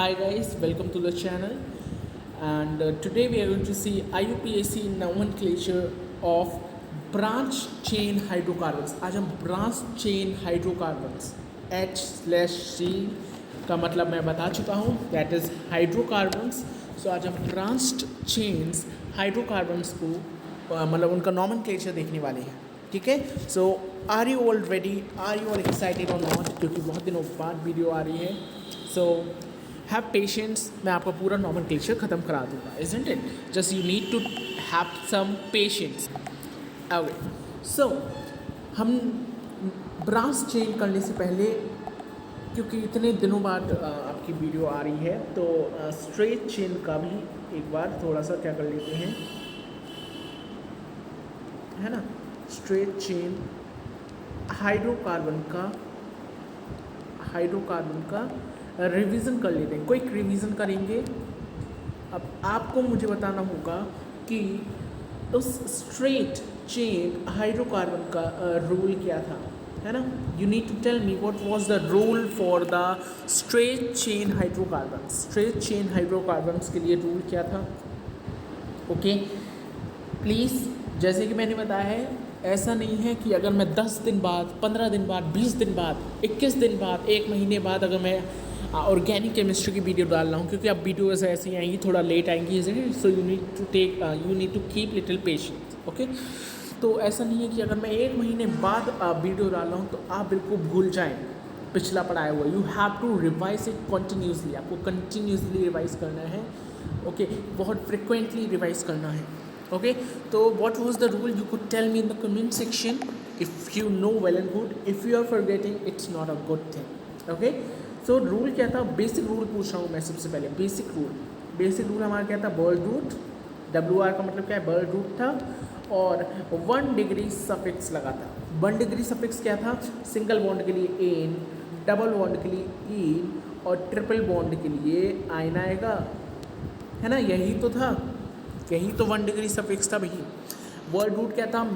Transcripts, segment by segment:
Hi guys, welcome to the channel, and today we are going to see IUPAC nomenclature of branch chain hydrocarbons. आज हम branch chain hydrocarbons H/C का मतलब मैं बता चुका हूँ, दैट इज़ हाइड्रोकार्बन्स. सो आज हम ब्रांच्ड चेन्स हाइड्रोकार्बन्स को मतलब उनका नॉमेनक्लेचर देखने वाले हैं. ठीक है. So are you all ready, are you all excited और नॉट, क्योंकि बहुत दिनों बाद वीडियो आ रही है. सो हैव पेशेंस, मैं आपका पूरा नॉमेनक्लेचर ख़त्म करा दूँगा. Isn't it? Just you need to have some patience. Okay. So हम ब्रांच चेन करने से पहले, क्योंकि इतने दिनों बाद आपकी वीडियो आ रही है, तो स्ट्रेट चेन का भी एक बार थोड़ा सा क्या कर लेते हैं, है ना. स्ट्रेट चेन हाइड्रोकार्बन का रिवीजन कर लेते हैं. क्विक रिवीजन करेंगे. अब आपको मुझे बताना होगा कि उस स्ट्रेट चेन हाइड्रोकार्बन का रूल क्या था, है ना. You need to tell me what was the rule for the straight chain hydrocarbon. Straight chain hydrocarbons के लिए रूल क्या था? Okay please. जैसे कि मैंने बताया है, ऐसा नहीं है कि अगर मैं 10 दिन बाद, 15 दिन बाद, 20 दिन बाद, 21 दिन बाद, 1 महीने बाद अगर मैं ऑर्गेनिक केमिस्ट्री की वीडियो डाल रहा हूँ, क्योंकि अब वीडियोज़ ऐसी आएंगी, थोड़ा लेट आएंगी. So you need to keep little patience. Okay. तो ऐसा नहीं है कि अगर मैं 1 महीने बाद वीडियो डाल रहा हूँ तो आप बिल्कुल भूल जाएँ पिछला पढ़ाया हुआ. You have to revise it continuously. आपको कंटिन्यूसली रिवाइज करना है. ओके. बहुत फ्रिक्वेंटली रिवाइज करना है. ओके. तो what was the rule? You could tell me in the comment section. If you know well and good, if you are forgetting it's not a good thing. Okay. So rule क्या था? Basic rule पूछ रहा हूँ मैं सबसे पहले. Basic rule हमारा क्या था? Bird root. WR का मतलब क्या है? बर्ड रूट था. और 1 डिग्री सफिक्स लगा था. 1 डिग्री सफिक्स क्या था? सिंगल बॉन्ड के लिए एन, डबल बॉन्ड के लिए ईन, और ट्रिपल बॉन्ड के लिए आयन आएगा, है ना. यही तो था, यही तो 1 डिग्री सफिक्स था भाई. वर्ड रूट क्या था?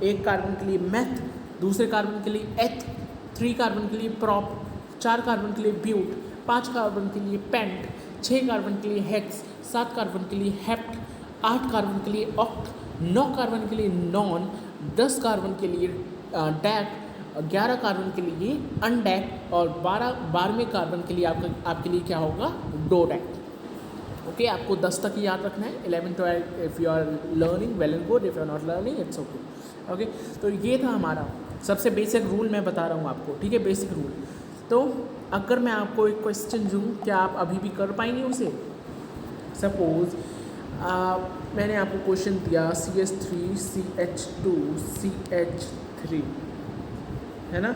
एक कार्बन के लिए मेथ, दूसरे कार्बन के लिए एथ, 3 कार्बन के लिए प्रॉप, 4 कार्बन के लिए ब्यूट, 5 कार्बन के लिए पेंट, 6 कार्बन के लिए हेक्स, 7 कार्बन के लिए हेप्ट, 8 कार्बन के लिए ऑक्ट, 9 कार्बन के लिए नॉन, 10 कार्बन के लिए डैक, 11 कार्बन के लिए अनडैक, और 12वें कार्बन के लिए आपके लिए क्या होगा? डोडैक. ओके. आपको 10 तक ही याद रखना है. 11, 12 if you are learning well and good, if you are not learning it's okay. Okay. तो ये था हमारा सबसे बेसिक रूल. मैं बता रहा हूँ आपको, ठीक है, बेसिक रूल. तो अगर मैं आपको एक क्वेश्चन दूँ, क्या आप अभी भी कर पाएंगे उसे? सपोज़ मैंने आपको क्वेश्चन दिया CH3 CH2 CH3, है ना.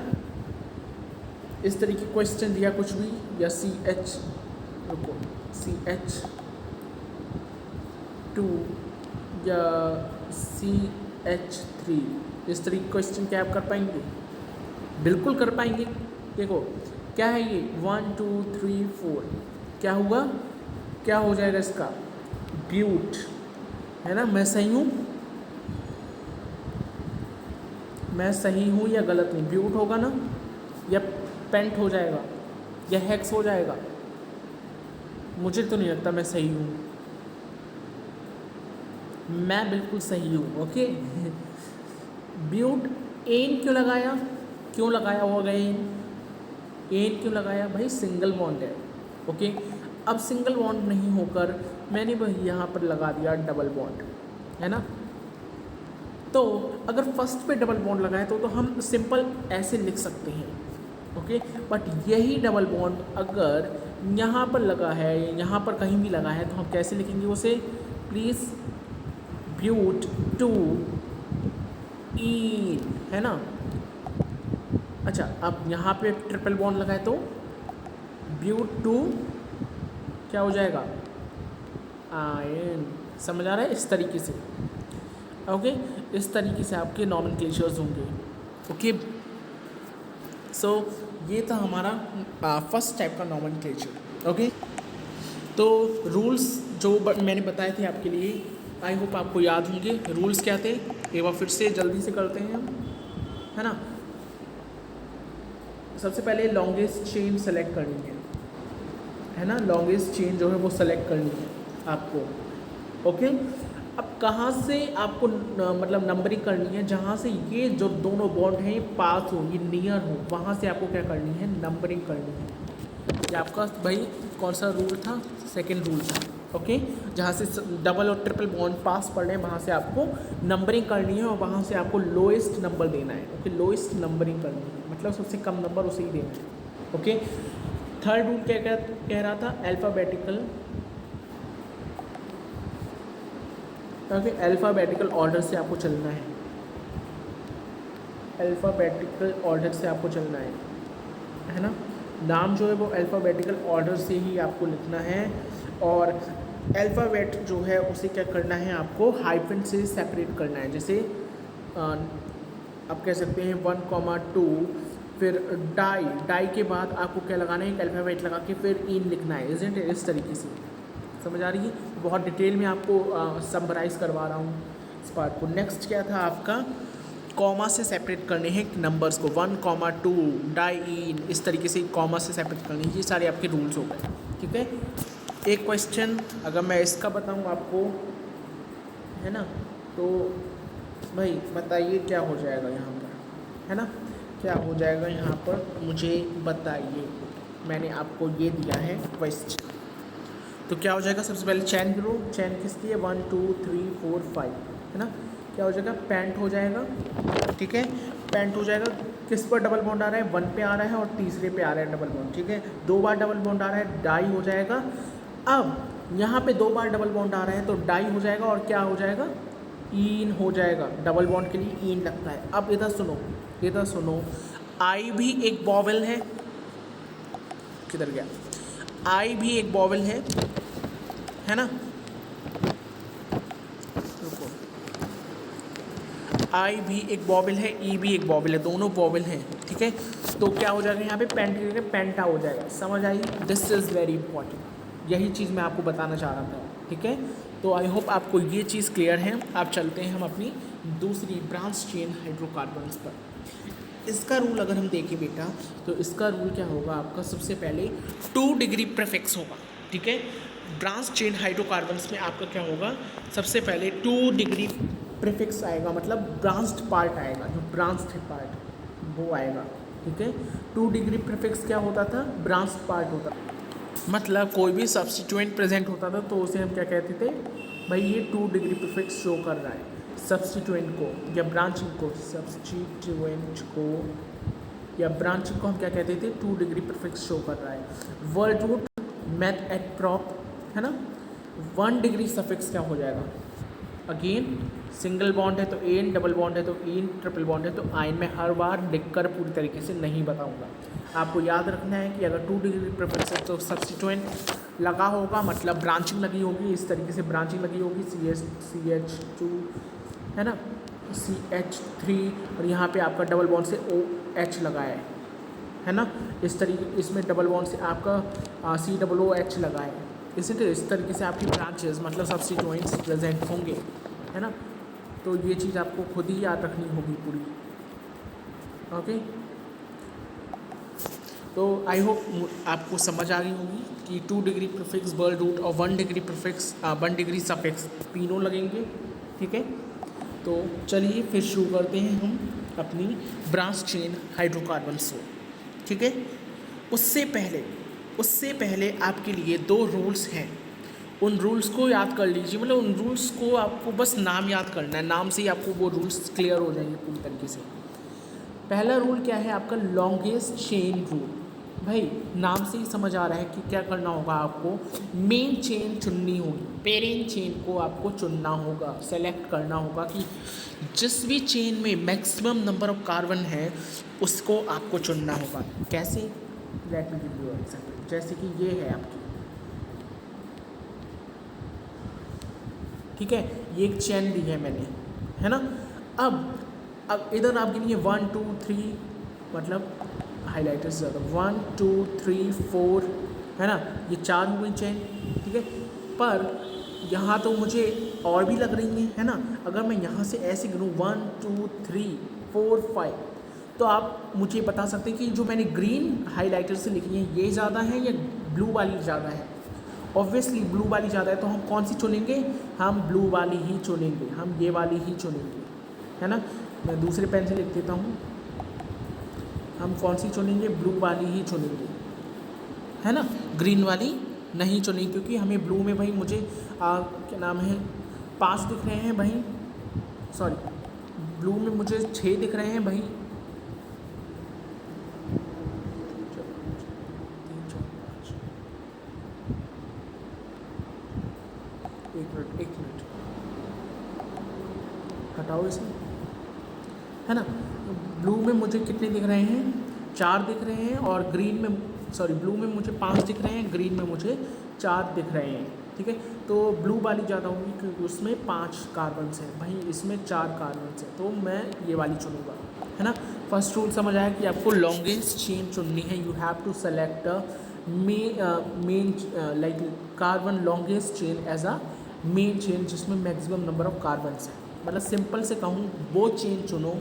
इस तरीके क्वेश्चन दिया कुछ भी, या CH2 या CH3, इस तरीके क्वेश्चन क्या आप कर पाएंगे? बिल्कुल कर पाएंगे. देखो क्या है ये, 1 2 3 4, क्या हुआ? क्या हो जाएगा इसका? ब्यूट, है ना. मैं सही हूँ? मैं सही हूँ या गलत हूँ? ब्यूट होगा ना, या पेंट हो जाएगा, या हेक्स हो जाएगा? मुझे तो नहीं लगता मैं सही हूँ. मैं बिल्कुल सही हूँ. ओके. ब्यूट. एन क्यों लगाया? क्यों लगाया होगा एन? एन क्यों लगाया भाई? सिंगल बॉन्ड है. ओके. अब सिंगल बॉन्ड नहीं होकर मैंने वही यहाँ पर लगा दिया डबल बॉन्ड, है ना. तो अगर फर्स्ट पे डबल बॉन्ड लगाए तो हम सिंपल ऐसे लिख सकते हैं. ओके. बट यही डबल बॉन्ड अगर यहाँ पर लगा है, यहाँ पर कहीं भी लगा है, तो हम कैसे लिखेंगे उसे? प्लीज़. ब्यूट टू ईन, है ना. अच्छा, अब यहाँ पे ट्रिपल बॉन्ड लगाए तो ब्यूट टू क्या हो जाएगा? आयन. समझ आ रहा है? इस तरीके से. ओके. इस तरीके से आपके नॉमेनक्लेचर्स होंगे. ओके. सो ये था हमारा फर्स्ट टाइप का नॉमेनक्लेचर. ओके. तो रूल्स जो मैंने बताए थे आपके लिए, आई होप आपको याद होंगे. रूल्स क्या थे एक बार फिर से जल्दी से करते हैं हम, है ना. सबसे पहले लॉन्गेस्ट चेन सेलेक्ट करनी है. है ना, लॉन्गेस्ट चेन जो है वो सेलेक्ट करनी है आपको। ओके, अब कहाँ से आपको मतलब नंबरिंग करनी है, जहाँ से ये जो दोनों बॉन्ड हैं ये पास हो, ये नियर हो, वहाँ से आपको क्या करनी है, नंबरिंग करनी है। ये आपका भाई कौन सा रूल था, सेकंड रूल था। ओके, जहाँ से डबल और ट्रिपल बॉन्ड पास पड़ रहे हैं वहाँ से आपको नंबरिंग करनी है और वहाँ से आपको लोएस्ट नंबर देना है। ओके, लोएस्ट नंबरिंग करनी है, मतलब सबसे कम नंबर उसे ही देना है। ओके, थर्ड रूल क्या कह रहा था, अल्फ़ाबेटिकल। ओके, अल्फ़ाबेटिकल ऑर्डर से आपको चलना है, अल्फ़ाबेटिकल ऑर्डर से आपको चलना है ना। नाम जो है वो अल्फ़ाबेटिकल ऑर्डर से ही आपको लिखना है और अल्फ़ाबेट जो है उसे क्या करना है, आपको हाइफन से सेपरेट करना है। जैसे आप कह सकते हैं 1,2, फिर डाई के बाद आपको क्या लगाना है, एक अल्फ़ाबेट लगा के फिर इन लिखना है। इज़न्ट इट, इस तरीके से समझ आ रही है। बहुत डिटेल में आपको समराइज़ करवा रहा हूँ इस पार्ट को। नेक्स्ट क्या था आपका, कॉमा से सेपरेट करने हैं नंबर्स को, 1,2, डाई इन, इस तरीके से कॉमा से सेपरेट करनी है। ये सारे आपके रूल्स हो गए। ठीक है, एक क्वेश्चन अगर मैं इसका बताऊँ आपको, है ना, तो भाई बताइए क्या हो जाएगा यहाँ पर, है ना, क्या हो जाएगा यहाँ पर, मुझे बताइए। मैंने आपको ये दिया है क्वेश्चन, तो क्या हो जाएगा, सबसे पहले चैन करो। चैन किसकी है, 1 2 3 4 5, है ना। क्या हो जाएगा, पैंट हो जाएगा। ठीक है, पैंट हो जाएगा। किस पर डबल बॉन्ड आ रहा है, 1 पे आ रहा है और तीसरे पे आ रहा है डबल बॉन्ड। ठीक है, 2 बार डबल बॉन्ड आ रहा है, डाई हो जाएगा। अब यहाँ पे 2 बार डबल बॉन्ड आ रहा है तो डाई हो जाएगा और क्या हो जाएगा, इन हो जाएगा। डबल बॉन्ड के लिए इन लगता है। अब इधर सुनो, इधर सुनो, आई भी एक वॉवेल है, किधर गया, आई भी एक वॉवेल है ना। रुको, आई भी एक वॉवेल है, ई भी एक वॉवेल है, दोनों वॉवेल हैं। ठीक है, तो क्या हो जाएगा यहाँ पे, पेंट की जगह पेंटा हो जाएगा। समझ आई, दिस इज़ वेरी इंपॉर्टेंट, यही चीज़ मैं आपको बताना चाह रहा था। ठीक है, तो आई होप आपको ये चीज़ क्लियर है। आप चलते हैं हम अपनी दूसरी ब्रांच चेन हाइड्रोकार्बन्स पर। इसका रूल अगर हम देखें बेटा, तो इसका रूल क्या होगा आपका, सबसे पहले 2 डिग्री प्रीफिक्स होगा। ठीक है, ब्रांच चेन हाइड्रोकार्बन्स में आपका क्या होगा, सबसे पहले 2 डिग्री प्रीफिक्स आएगा, मतलब ब्रांच्ड पार्ट आएगा, जो ब्रांच्ड पार्ट वो आएगा। ठीक है, 2 डिग्री प्रीफिक्स क्या होता था, ब्रांच्ड पार्ट होता था। मतलब कोई भी सब्स्टिट्यूएंट प्रेजेंट होता था तो उसे हम क्या कहते थे, भाई ये 2 डिग्री प्रीफिक्स शो कर रहा है। सब्स्टिट्यूएंट को या ब्रांचिंग को, सब्स्टिट्यूएंट को या ब्रांचिंग को हम क्या कहते थे, 2 डिग्री प्रीफिक्स शो कर रहा है। Word root, meth eth prop, है ना। 1 डिग्री सफिक्स क्या हो जाएगा, अगेन सिंगल बॉन्ड है तो एन, डबल बॉन्ड है तो इन, ट्रिपल बॉन्ड है तो आइन। में हर बार लिखकर पूरी तरीके से नहीं बताऊंगा, आपको याद रखना है कि अगर 2 डिग्री प्रेफरेंस है तो सब्स्टिट्यूएंट लगा होगा, मतलब ब्रांचिंग लगी होगी, इस तरीके से ब्रांचिंग लगी होगी, CH2 है ना, CH3, और यहाँ पे आपका डबल बॉन्ड से OH लगा है ना। इस तरीके, इसमें डबल बॉन्ड से आपका COOH लगा है। इस तरीके से आपकी ब्रांचेस मतलब सब्स्टिट्यूएंट्स प्रेजेंट होंगे, है ना। तो ये चीज़ आपको खुद ही याद रखनी होगी पूरी। ओके, तो आई होप आपको समझ आ गई होगी कि 2 डिग्री प्रीफिक्स, वर्ड रूट और 1 डिग्री प्रीफिक्स, 1 डिग्री सफिक्स तीनों लगेंगे। ठीक है, तो चलिए फिर शुरू करते हैं हम अपनी ब्रांच चेन हाइड्रोकार्बन्स को। ठीक है, उससे पहले आपके लिए 2 रूल्स हैं, उन रूल्स को याद कर लीजिए। मतलब उन रूल्स को आपको बस नाम याद करना है, नाम से ही आपको वो रूल्स क्लियर हो जाएंगे पूरी तरीके से। पहला रूल क्या है आपका, लॉन्गेस्ट चेन रूल। भाई नाम से ही समझ आ रहा है कि क्या करना होगा, आपको मेन चेन चुननी होगी, पेरेंट चेन को आपको चुनना होगा, सेलेक्ट करना होगा कि जिस भी चेन में मैक्सिमम नंबर ऑफ कार्बन है उसको आपको चुनना होगा। कैसे, let me give you example. जैसे कि ये है आपकी, ठीक है, ये एक चेन दी है मैंने, है ना। अब इधर आप गिनिए 1 2 3, मतलब हाईलाइटर से ज़्यादा 1 2 3 4, है ना, ये 4 हो गई चेन। ठीक है, पर यहाँ तो मुझे और भी लग रही हैं, है ना। अगर मैं यहाँ से ऐसे गिनूँ 1 2 3 4 5, तो आप मुझे बता सकते हैं कि जो मैंने ग्रीन हाईलाइटर से लिखी है ये ज़्यादा है या ब्लू वाली ज़्यादा है, ऑब्वियसली ब्लू वाली ज़्यादा है, तो हम कौन सी चुनेंगे, हम ब्लू वाली ही चुनेंगे, हम ये वाली ही चुनेंगे, है ना। मैं दूसरे पेन से लिख देता हूँ, हम कौन सी चुनेंगे, ब्लू वाली ही चुनेंगे, है ना, ग्रीन वाली नहीं चुनेंगे, क्योंकि हमें ब्लू में भाई मुझे क्या नाम है 5 दिख रहे हैं भाई, सॉरी ब्लू में मुझे 6 दिख रहे हैं भाई, 3 4 5, एक मिनट हटाओ इसे, है ना। ब्लू में मुझे कितने दिख रहे हैं, 4 दिख रहे हैं, और ग्रीन में सॉरी ब्लू में मुझे 5 दिख रहे हैं, ग्रीन में मुझे 4 दिख रहे हैं, ठीक है। तो ब्लू वाली ज़्यादा होगी क्योंकि उसमें 5 कार्बन्स हैं भाई, इसमें 4 कार्बन्स हैं, तो मैं ये वाली चुनूँगा, है ना। फर्स्ट रूल समझ आया कि आपको लॉन्गेस्ट चेन चुननी है, you have to select main like carbon longest chain as a main chain जिसमें मैक्सिमम नंबर ऑफ कार्बन्स है, मतलब सिंपल से कहूँ वो चेन चुनो,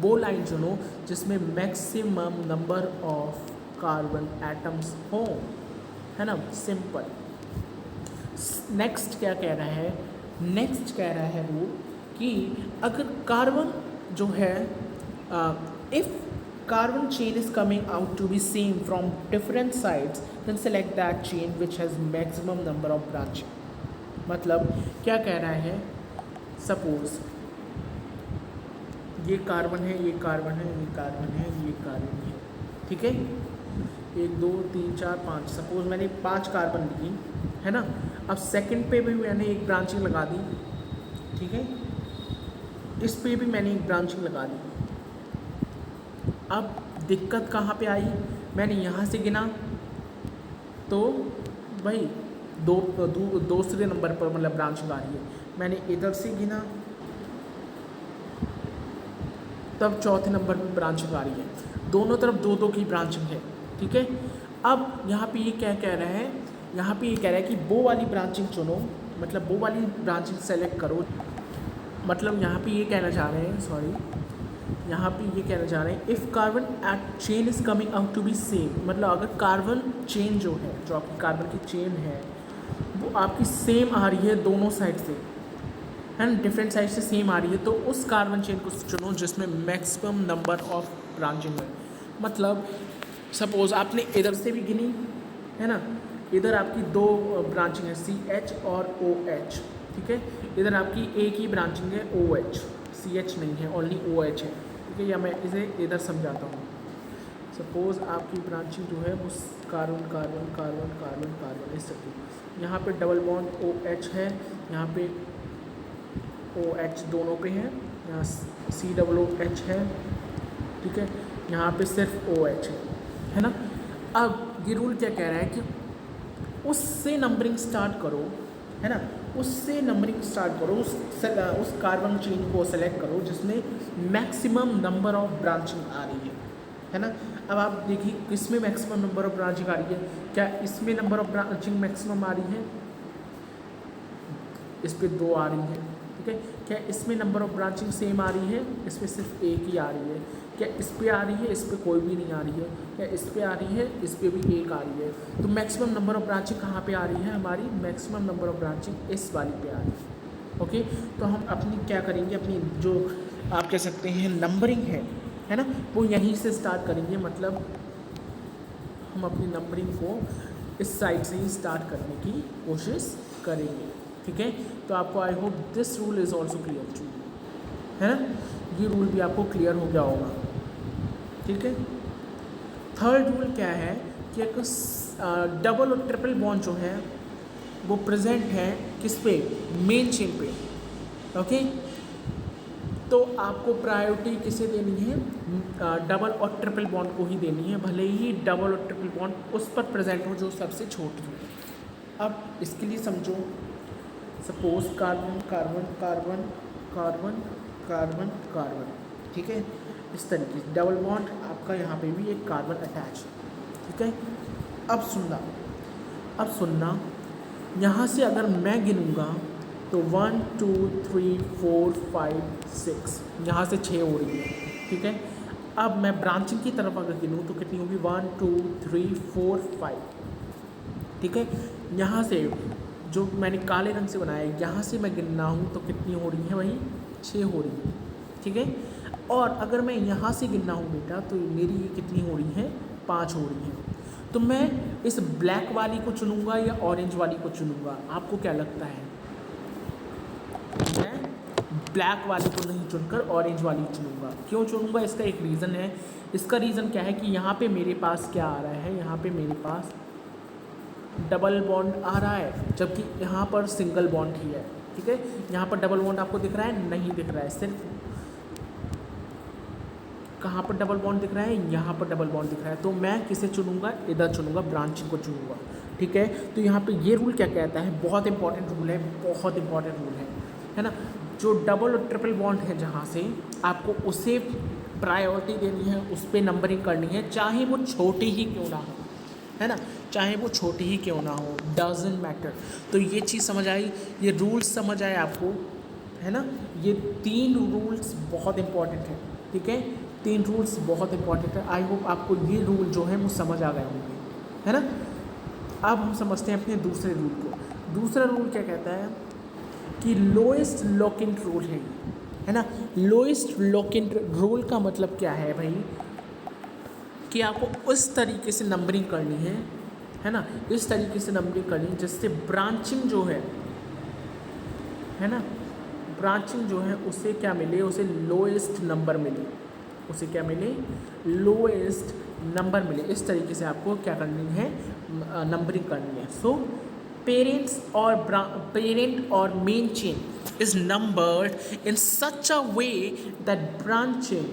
वो लाइन चुनो जिसमें maximum number of carbon atoms हो, है ना, सिंपल। नेक्स्ट क्या कह रहा है, नेक्स्ट कह रहा है वो कि अगर कार्बन जो है if carbon chain is coming out to be same from different sides then select that chain which has maximum number of branching. मतलब क्या कह रहा है, सपोज ये कार्बन है, ये कार्बन है, ये कार्बन है, ये कार्बन है, ठीक है, 1 2 3 4 5, सपोज मैंने 5 कार्बन ली, है ना। अब सेकंड पे भी मैंने एक ब्रांचिंग लगा दी, ठीक है, इस पे भी मैंने एक ब्रांचिंग लगा दी। अब दिक्कत कहाँ पे आई, मैंने यहाँ से गिना तो भाई दूसरे नंबर पर मतलब ब्रांचिंग आ रही है, मैंने इधर से गिना तब चौथे नंबर पर ब्रांचिंग आ रही है, दोनों तरफ 2 की ब्रांचिंग है, ठीक है। अब यहाँ पे ये क्या कह रहा है, यहाँ पे ये कह रहा है कि वो वाली ब्रांचिंग चुनो, मतलब वो वाली ब्रांचिंग सेलेक्ट करो, मतलब यहाँ पे ये कहना चाह रहे हैं, सॉरी यहाँ पे ये कहना चाह रहे हैं if carbon at chain is coming out to be same, मतलब अगर कार्बन चेन जो है, जो आपकी कार्बन की चेन है वो आपकी सेम आ रही है दोनों साइड से, है ना, डिफरेंट साइड से सेम आ रही है, तो उस कार्बन चेन को चुनो जिसमें मैक्सिमम नंबर ऑफ ब्रांचिंग है। मतलब सपोज़ आपने इधर से भी गिनी, है ना, इधर आपकी 2 ब्रांचिंग है CH और OH, ठीक है, इधर आपकी एक ही ब्रांचिंग है OH, CH नहीं है, ओनली OH है, ठीक है। या मैं इसे इधर समझाता हूँ, सपोज़ आपकी ब्रांचिंग जो है वो carbon carbon carbon carbon carbon इस तरह, यहाँ पे डबल बॉन्ड OH है, यहाँ पे OH दोनों पे है, यहाँ COOH है, ठीक है, यहाँ पे सिर्फ OH है ना। अब ये रूल क्या कह रहा है कि उससे नंबरिंग स्टार्ट करो, है ना, उससे नंबरिंग स्टार्ट करो, उस कार्बन चेन को सेलेक्ट करो जिसमें मैक्सिमम नंबर ऑफ ब्रांचिंग आ रही है ना। अब आप देखिए किसमें मैक्सिमम नंबर ऑफ ब्रांचिंग आ रही है, क्या इसमें नंबर ऑफ ब्रांचिंग मैक्सिमम आ रही है, इस पे 2 आ रही है, ठीक है। क्या इसमें नंबर ऑफ ब्रांचिंग सेम आ रही है, इस पर सिर्फ एक ही आ रही है, क्या इस पे आ रही है, इस पे कोई भी नहीं आ रही है, क्या इस पे आ रही है, इस पे भी एक आ रही है, तो मैक्सिमम नंबर ऑफ ब्रांचिंग कहाँ पे आ रही है, हमारी मैक्सिमम नंबर ऑफ ब्रांचिंग इस वाली पे आ रही है, ओके। तो हम अपनी क्या करेंगे, अपनी जो आप कह सकते हैं नंबरिंग है ना, वो यहीं से स्टार्ट करेंगे, मतलब हम अपनी नंबरिंग को इस साइड से ही स्टार्ट करने की कोशिश करेंगे, ठीक है। तो आपको I hope this rule is also clear to you, है ना, ये रूल भी आपको क्लियर हो गया होगा, ठीक है। थर्ड रूल क्या है कि एक डबल और ट्रिपल बॉन्ड जो है वो प्रेजेंट है किस पे, मेन चेन पे, ओके। तो आपको प्रायोरिटी किसे देनी है, डबल और ट्रिपल बॉन्ड को ही देनी है, भले ही डबल और ट्रिपल बॉन्ड उस पर प्रेजेंट हो जो सबसे छोटी हो। अब इसके लिए समझो, suppose carbon carbon carbon carbon carbon carbon, ठीक है, इस तरीके से डबल बॉन्ड आपका यहाँ पे भी एक कार्बन अटैच है, ठीक है। अब सुनना यहाँ से अगर मैं गिनूँगा तो 1 2 3 4 5 6, यहाँ से 6 हो रही है, ठीक है। अब मैं ब्रांचिंग की तरफ अगर गिनूँ तो कितनी होगी, 1 2 3 4 5, ठीक है। यहाँ से जो मैंने काले रंग से बनाया है, यहाँ से मैं गिनना हूँ तो कितनी हो रही है भाई, 6 हो रही है, ठीक है। और अगर मैं यहाँ से गिनना हूँ बेटा तो मेरी ये कितनी हो रही है, 5 हो रही है। तो मैं इस ब्लैक वाली को चुनूँगा या ऑरेंज वाली को चुनूँगा, आपको क्या लगता है? मैं ब्लैक वाली को नहीं चुनकर ऑरेंज वाली चुनूँगा। क्यों चुनूँगा? इसका एक रीज़न है। इसका रीज़न क्या है कि यहाँ पे मेरे पास क्या आ रहा है, यहाँ पे मेरे पास डबल बॉन्ड आ रहा है, जबकि यहाँ पर सिंगल बॉन्ड ही है, ठीक है। यहाँ पर डबल बॉन्ड आपको दिख रहा है? नहीं दिख रहा है। सिर्फ कहाँ पर डबल बॉन्ड दिख रहा है? यहाँ पर डबल बॉन्ड दिख रहा है। तो मैं किसे चुनूँगा? इधर चुनूँगा, ब्रांचिंग को चुनूँगा, ठीक है। तो यहाँ पे ये रूल क्या कहता है? बहुत इंपॉर्टेंट रूल है, बहुत इंपॉर्टेंट रूल है ना। जो डबल और ट्रिपल बॉन्ड है जहाँ से, आपको उसे प्रायोरिटी देनी है, उस पर नंबरिंग करनी है, चाहे वो छोटी ही क्यों ना हो, है ना, चाहे वो छोटी ही क्यों ना हो, डजंट मैटर। तो ये चीज़ समझ आई, ये रूल्स समझ आए आपको, है ना। ये 3 रूल्स बहुत इंपॉर्टेंट है, ठीक है। 3 रूल्स बहुत इंपॉर्टेंट है। आई होप आपको ये रूल जो है वो समझ आ गए होंगे, है ना। अब हम समझते हैं अपने दूसरे रूल को। दूसरा रूल क्या कहता है कि लोएस्ट लॉक-इन रूल है ना। लोएस्ट लॉक-इन रूल का मतलब क्या है भाई, कि आपको उस तरीके से नंबरिंग करनी है ना, इस तरीके से नंबरिंग करनी है जिससे ब्रांचिंग जो है ना, ब्रांचिंग जो है उसे क्या मिले, उसे लोएस्ट नंबर मिले, उसे क्या मिले, लोएस्ट नंबर मिले। इस तरीके से आपको क्या करनी है, नंबरिंग करनी है। सो पेरेंट और main chain is numbered in such a way that branching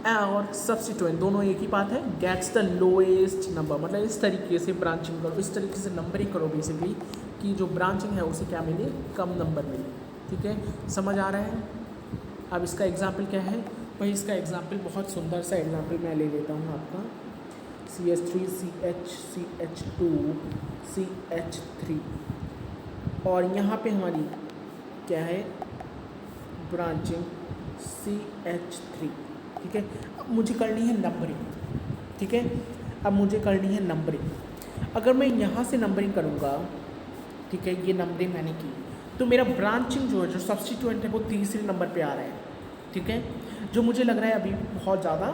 और सब्स्टिट्यूएंट दोनों एक ही बात है, गेट्स द लोएस्ट नंबर। मतलब इस तरीके से ब्रांचिंग करो, इस तरीके से नंबरिंग करो बेसिकली, कि जो ब्रांचिंग है उसे क्या मिले, कम नंबर मिले, ठीक है। समझ आ रहा है? अब इसका एग्जाम्पल क्या है भाई, इसका एग्जाम्पल बहुत सुंदर सा एग्जाम्पल मैं ले लेता हूँ आपका, CH3 CH CH2 CH3, और यहाँ पे हमारी क्या है, ब्रांचिंग CH3, ठीक है। अब मुझे करनी है नंबरिंग, ठीक है। अब मुझे करनी है नंबरिंग। अगर मैं यहाँ से नंबरिंग करूँगा, ठीक है, ये नंबरिंग मैंने की, तो मेरा ब्रांचिंग जो है, जो सब्स्टिट्यूएंट है, वो तीसरे नंबर पे आ रहा है, ठीक है। जो मुझे लग रहा है अभी बहुत ज़्यादा,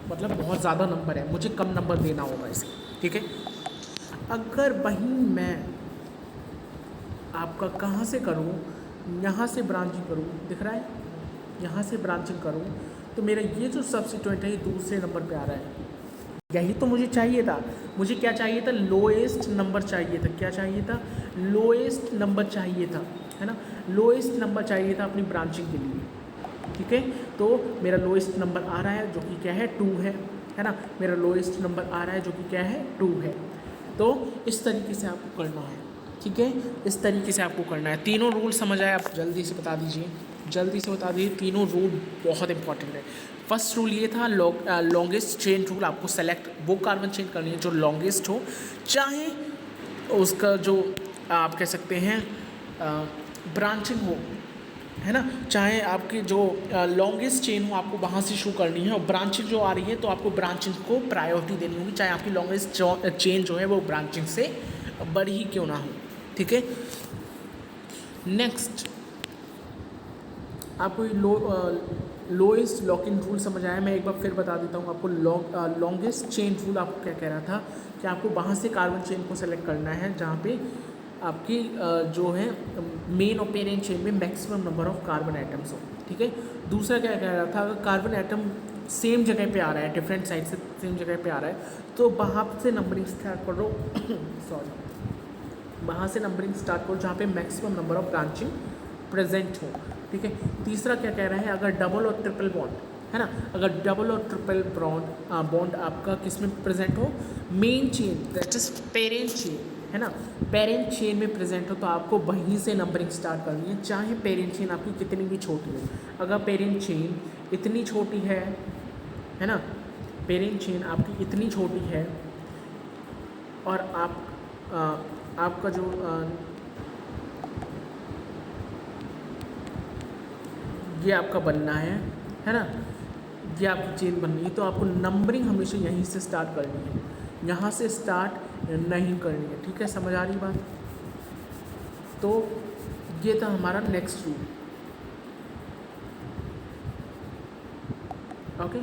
मतलब बहुत ज़्यादा नंबर है, मुझे कम नंबर देना होगा इसे, ठीक है। अगर वहीं मैं आपका कहाँ से करूँ, यहाँ से ब्रांचिंग करूँ, दिख रहा है, यहाँ से ब्रांचिंग करूँ, तो मेरा ये जो सब्स्टिट्यूएंट है ये दूसरे नंबर पे आ रहा है। यही तो मुझे चाहिए था। मुझे क्या चाहिए था, लोएस्ट नंबर चाहिए था। क्या चाहिए था, लोएस्ट नंबर चाहिए था, है ना। लोएस्ट नंबर चाहिए था अपनी ब्रांचिंग के लिए, ठीक है। तो मेरा लोएस्ट नंबर आ रहा है जो कि क्या है, 2 है ना। मेरा लोएस्ट नंबर आ रहा है जो कि क्या है, 2 है। तो इस तरीके से आपको करना है, ठीक है, इस तरीके से आपको करना है। तीनों रूल समझ आए? आप जल्दी से बता दीजिए, जल्दी से बता दीजिए। तीनों रूल बहुत इंपॉर्टेंट है। फर्स्ट रूल ये था, लॉन्गेस्ट चेन रूल। आपको सेलेक्ट वो कार्बन चेन करनी है जो लॉन्गेस्ट हो, चाहे उसका जो आप कह सकते हैं ब्रांचिंग हो, है ना, चाहे आपकी जो लॉन्गेस्ट चेन हो आपको वहाँ से शुरू करनी है, और ब्रांचिंग जो आ रही है तो आपको ब्रांचिंग को प्रायोरिटी देनी होगी, चाहे आपकी लॉन्गेस्ट चेन जो है वो ब्रांचिंग से बड़ी ही क्यों ना हो, ठीक है। नेक्स्ट, आपको लोएस्ट लॉक-इन रूल समझ आया? मैं एक बार फिर बता देता हूँ आपको। लॉन्गेस्ट चेन रूल आपको क्या कह रहा था कि आपको वहाँ से कार्बन चेन को सेलेक्ट करना है जहाँ पे आपकी जो है मेन और पेरेंट चेन में maximum number of carbon atoms हो, ठीक है। दूसरा क्या कह रहा था, अगर कार्बन एटम सेम जगह पे आ रहा है, डिफरेंट साइड से सेम जगह पे आ रहा है, तो वहाँ से नंबरिंग स्टार्ट करो सॉरी, वहाँ से नंबरिंग स्टार्ट करो जहाँ पे maximum number of branching present हो, ठीक है। तीसरा क्या कह रहा है, अगर डबल और ट्रिपल बॉन्ड, है ना, अगर डबल और ट्रिपल बॉन्ड आपका किस में प्रेजेंट हो, main chain that is parent chain, है ना, पेरेंट चेन में प्रेजेंट हो, तो आपको वहीं से नंबरिंग स्टार्ट करनी है, चाहे पेरेंट चेन आपकी कितनी भी छोटी हो। अगर पेरेंट चेन इतनी छोटी है ना, पेरेंट चेन आपकी इतनी छोटी है, और आपका जो ये आपका बनना है ना, ये आपकी चेन बननी है, तो आपको नंबरिंग हमेशा यहीं से स्टार्ट करनी है। यहाँ से स्टार्ट नहीं करनी है। ठीक है, समझ आ रही बात? तो ये था हमारा next rule. Okay,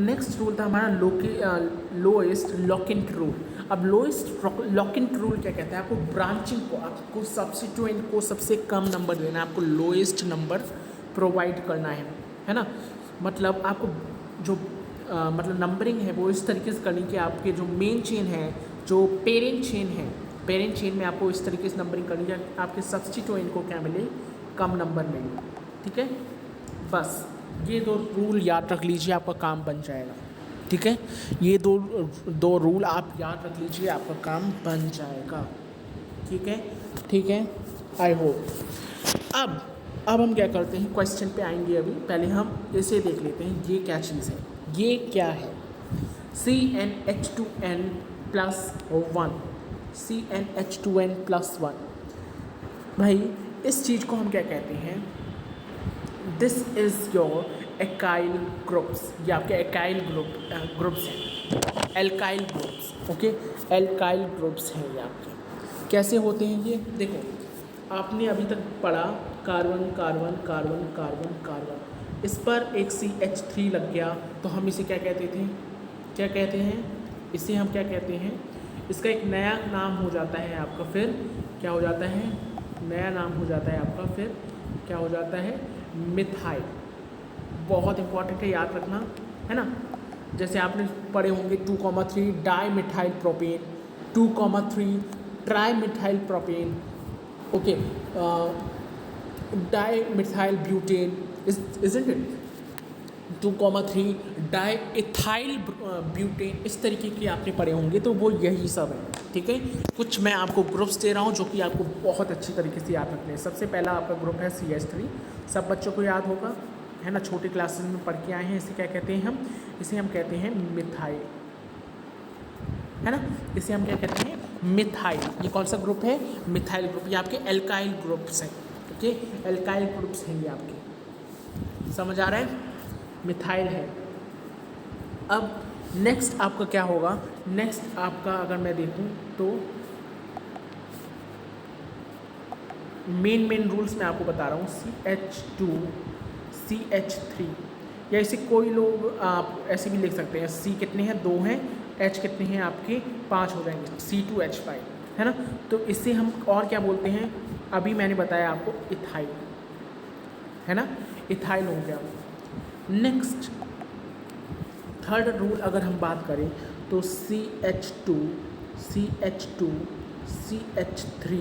next rule था हमारा लोएस्ट लॉक इन रूल। अब लोएस्ट लॉक इन रूल क्या कहता है? आपको ब्रांचिंग को, आपको सब्स्टिट्यूएंट को सबसे कम नंबर देना है, आपको लोएस्ट नंबर प्रोवाइड करना है ना। मतलब आपको जो मतलब नंबरिंग है वो इस तरीके से करनी कि आपके जो मेन चेन है, जो पेरेंट चेन है, पेरेंट चेन में आपको इस तरीके से नंबरिंग करनी है आपके सब्स्टिट्यूएंट को क्या मिले, कम नंबर मिले। ठीक है, बस ये दो रूल याद रख लीजिए, आपका काम बन जाएगा। ठीक है, ये दो रूल आप याद रख लीजिए, आपका काम बन जाएगा। ठीक है, आई होप। अब हम क्या करते हैं, क्वेश्चन पे आएंगे। अभी पहले हम इसे देख लेते हैं, ये क्या चीज़ है, ये क्या है? CnH2n plus 1, CnH2n plus 1। भाई इस चीज़ को हम क्या कहते हैं? This is your alkyl groups. ये आपके एकाइल ग्रुप्स हैं, alkyl groups. Okay, alkyl groups हैं ये आपके। कैसे होते हैं ये? देखो, आपने अभी तक पढ़ा carbon carbon carbon carbon carbon, इस पर एक CH3 लग गया तो हम इसे क्या कहते थे? क्या कहते हैं इसे? हम क्या कहते हैं? इसका एक नया नाम हो जाता है आपका, फिर क्या हो जाता है? नया नाम हो जाता है आपका, फिर क्या हो जाता है? मिथाइल। बहुत इंपॉर्टेंट है, याद रखना, है ना। जैसे आपने पढ़े होंगे 2,3 di methyl propane, 2,3 tri methyl propane, okay, di methyl butane, isn't it? 2,3 di ethyl butane, इस तरीके के आपने पढ़े होंगे, तो वो यही सब है। ठीक है, कुछ मैं आपको ग्रुप्स दे रहा हूँ जो कि आपको बहुत अच्छी तरीके से याद रखने हैं। सबसे पहला आपका ग्रुप है CH3, सब बच्चों को याद होगा, है ना, छोटे क्लासेस में पढ़ के आए हैं। इसे क्या कहते हैं हम? इसे हम कहते हैं मिथाइल, है ना। इसे हम क्या कहते हैं? मिथाइल। ये कौन सा ग्रुप है? Methyl group. ये आपके एल्काइल ग्रुप्स हैं। ओके, एल्काइल ग्रुप्स हैं ये आपके, समझ आ रहा है? मिथाइल है। अब नेक्स्ट आपका क्या होगा? नेक्स्ट आपका अगर मैं देखूं तो मेन रूल्स मैं आपको बता रहा हूँ। CH2 CH3, या इसे कोई लोग आप ऐसे भी लिख सकते हैं, C कितने हैं? 2 हैं, H कितने हैं आपके? 5 हो जाएंगे, C2H5, है ना। तो इससे हम और क्या बोलते हैं? अभी मैंने बताया आपको इथाइल, है ना, इथाइल हो गया। नेक्स्ट थर्ड रूल अगर हम बात करें तो CH2 CH3,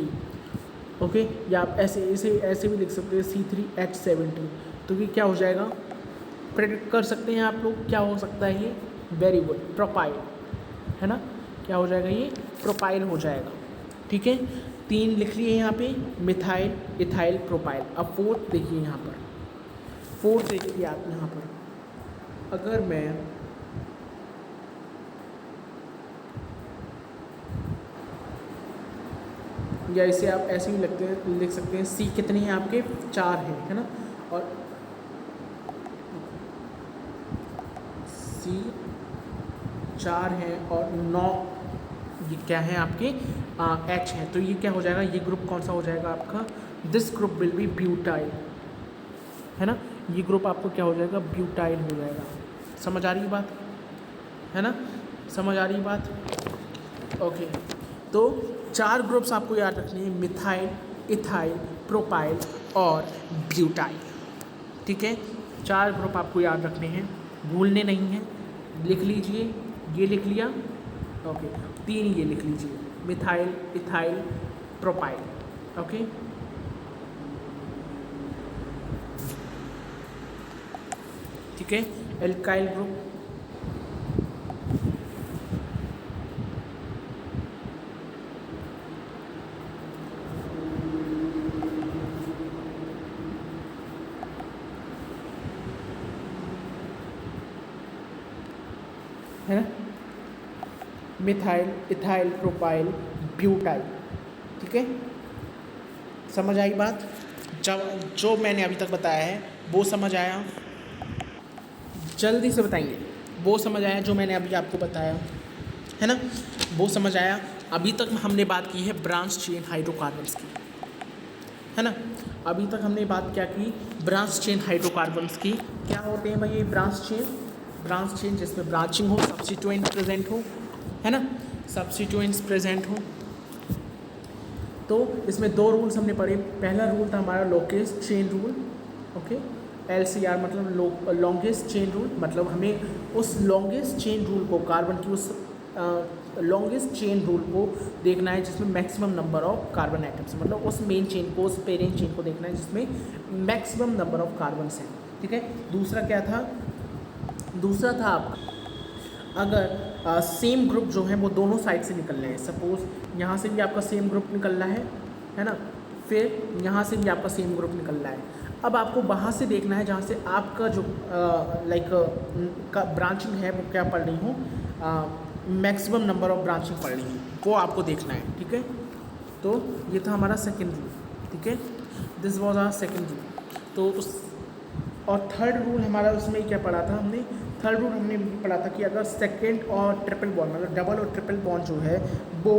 ओके, या आप ऐसे भी लिख सकते हैं C3H17। तो ये क्या हो जाएगा? प्रेडिक्ट कर सकते हैं आप लोग, क्या हो सकता है ये? वेरी गुड, प्रोपाइल, है ना। क्या हो जाएगा ये? प्रोपाइल हो जाएगा। ठीक है, 3 लिख लिए यहाँ पे, मिथाइल, इथाइल, प्रोपाइल। अब फोर्थ देखिए यहाँ पर, फोर्थ देखिए आप यहाँ पर, अगर मैं या इसे आप ऐसे भी लिख सकते हैं, C कितने हैं आपके? 4 हैं, है ना, और C 4 हैं और 9 ये क्या है आपके? H हैं। तो ये क्या हो जाएगा? ये ग्रुप कौन सा हो जाएगा आपका? This group will be butyl, है ना। ये ग्रुप आपको क्या हो जाएगा? ब्यूटाइल हो जाएगा। समझ आ रही बात, है ना, समझ आ रही बात? ओके, तो 4 ग्रुप्स आपको याद रखने हैं, मिथाइल, इथाइल, प्रोपाइल और ब्यूटाइल। ठीक है, 4 ग्रुप आपको याद रखने हैं, भूलने नहीं हैं। लिख लीजिए, ये लिख लिया, ओके, 3 ये लिख लीजिए, मिथाइल, इथाइल, प्रोपाइल। ओके, ठीक है, एल्काइल ग्रुप, है ना, मिथाइल, इथाइल, प्रोपाइल, ब्यूटाइल। ठीक है, समझ आई बात? जब जो मैंने अभी तक बताया है वो समझ आया? जल्दी से बताएंगे, वो समझ आया जो मैंने अभी आपको बताया, है ना, वो समझ आया। अभी तक हमने बात की है ब्रांच चेन हाइड्रोकार्बन्स की, है ना। अभी तक हमने बात क्या की, ब्रांच चेन हाइड्रोकार्बन्स की। क्या होते हैं भाई ये ब्रांच चेन? ब्रांच चेन जिसमें ब्रांचिंग हो, सब्स्टिट्यूएंट प्रेजेंट हो, है ना, सब्स्टिट्यूएंट्स प्रेजेंट हो। तो इसमें दो रूल्स हमने पढ़े। पहला रूल था हमारा लोकेस्ट चेन रूल, ओके, LCR मतलब लॉन्गेस्ट चेन रूल, मतलब हमें उस लॉन्गेस्ट चेन रूल को, कार्बन की उस लॉन्गेस्ट चेन रूल को देखना है जिसमें maximum number of carbon atoms, मतलब उस मेन चेन को, उस पेरेंट चेन को देखना है जिसमें मैक्सिमम नंबर ऑफ कार्बन्स हैं, ठीक है। दूसरा क्या था? दूसरा था आपका अगर सेम ग्रुप जो है वो दोनों साइड से निकल रहे हैं, सपोज यहाँ से भी आपका सेम ग्रुप निकल रहा है ना, फिर यहाँ से भी आपका सेम ग्रुप निकल रहा है। अब आपको वहाँ से देखना है जहाँ से आपका जो ब्रांचिंग है वो क्या पड़ रही हो, मैक्सिमम नंबर ऑफ ब्रांचिंग पड़ रही है, वो आपको देखना है, ठीक है। तो ये था हमारा सेकेंड रूल, ठीक है, this was our second rule. तो उस और थर्ड रूल हमारा उसमें क्या पढ़ा था हमने? थर्ड रूल हमने पढ़ा था कि अगर सेकेंड और ट्रिपल बॉन्ड, मतलब डबल और ट्रिपल बॉन्ड जो है वो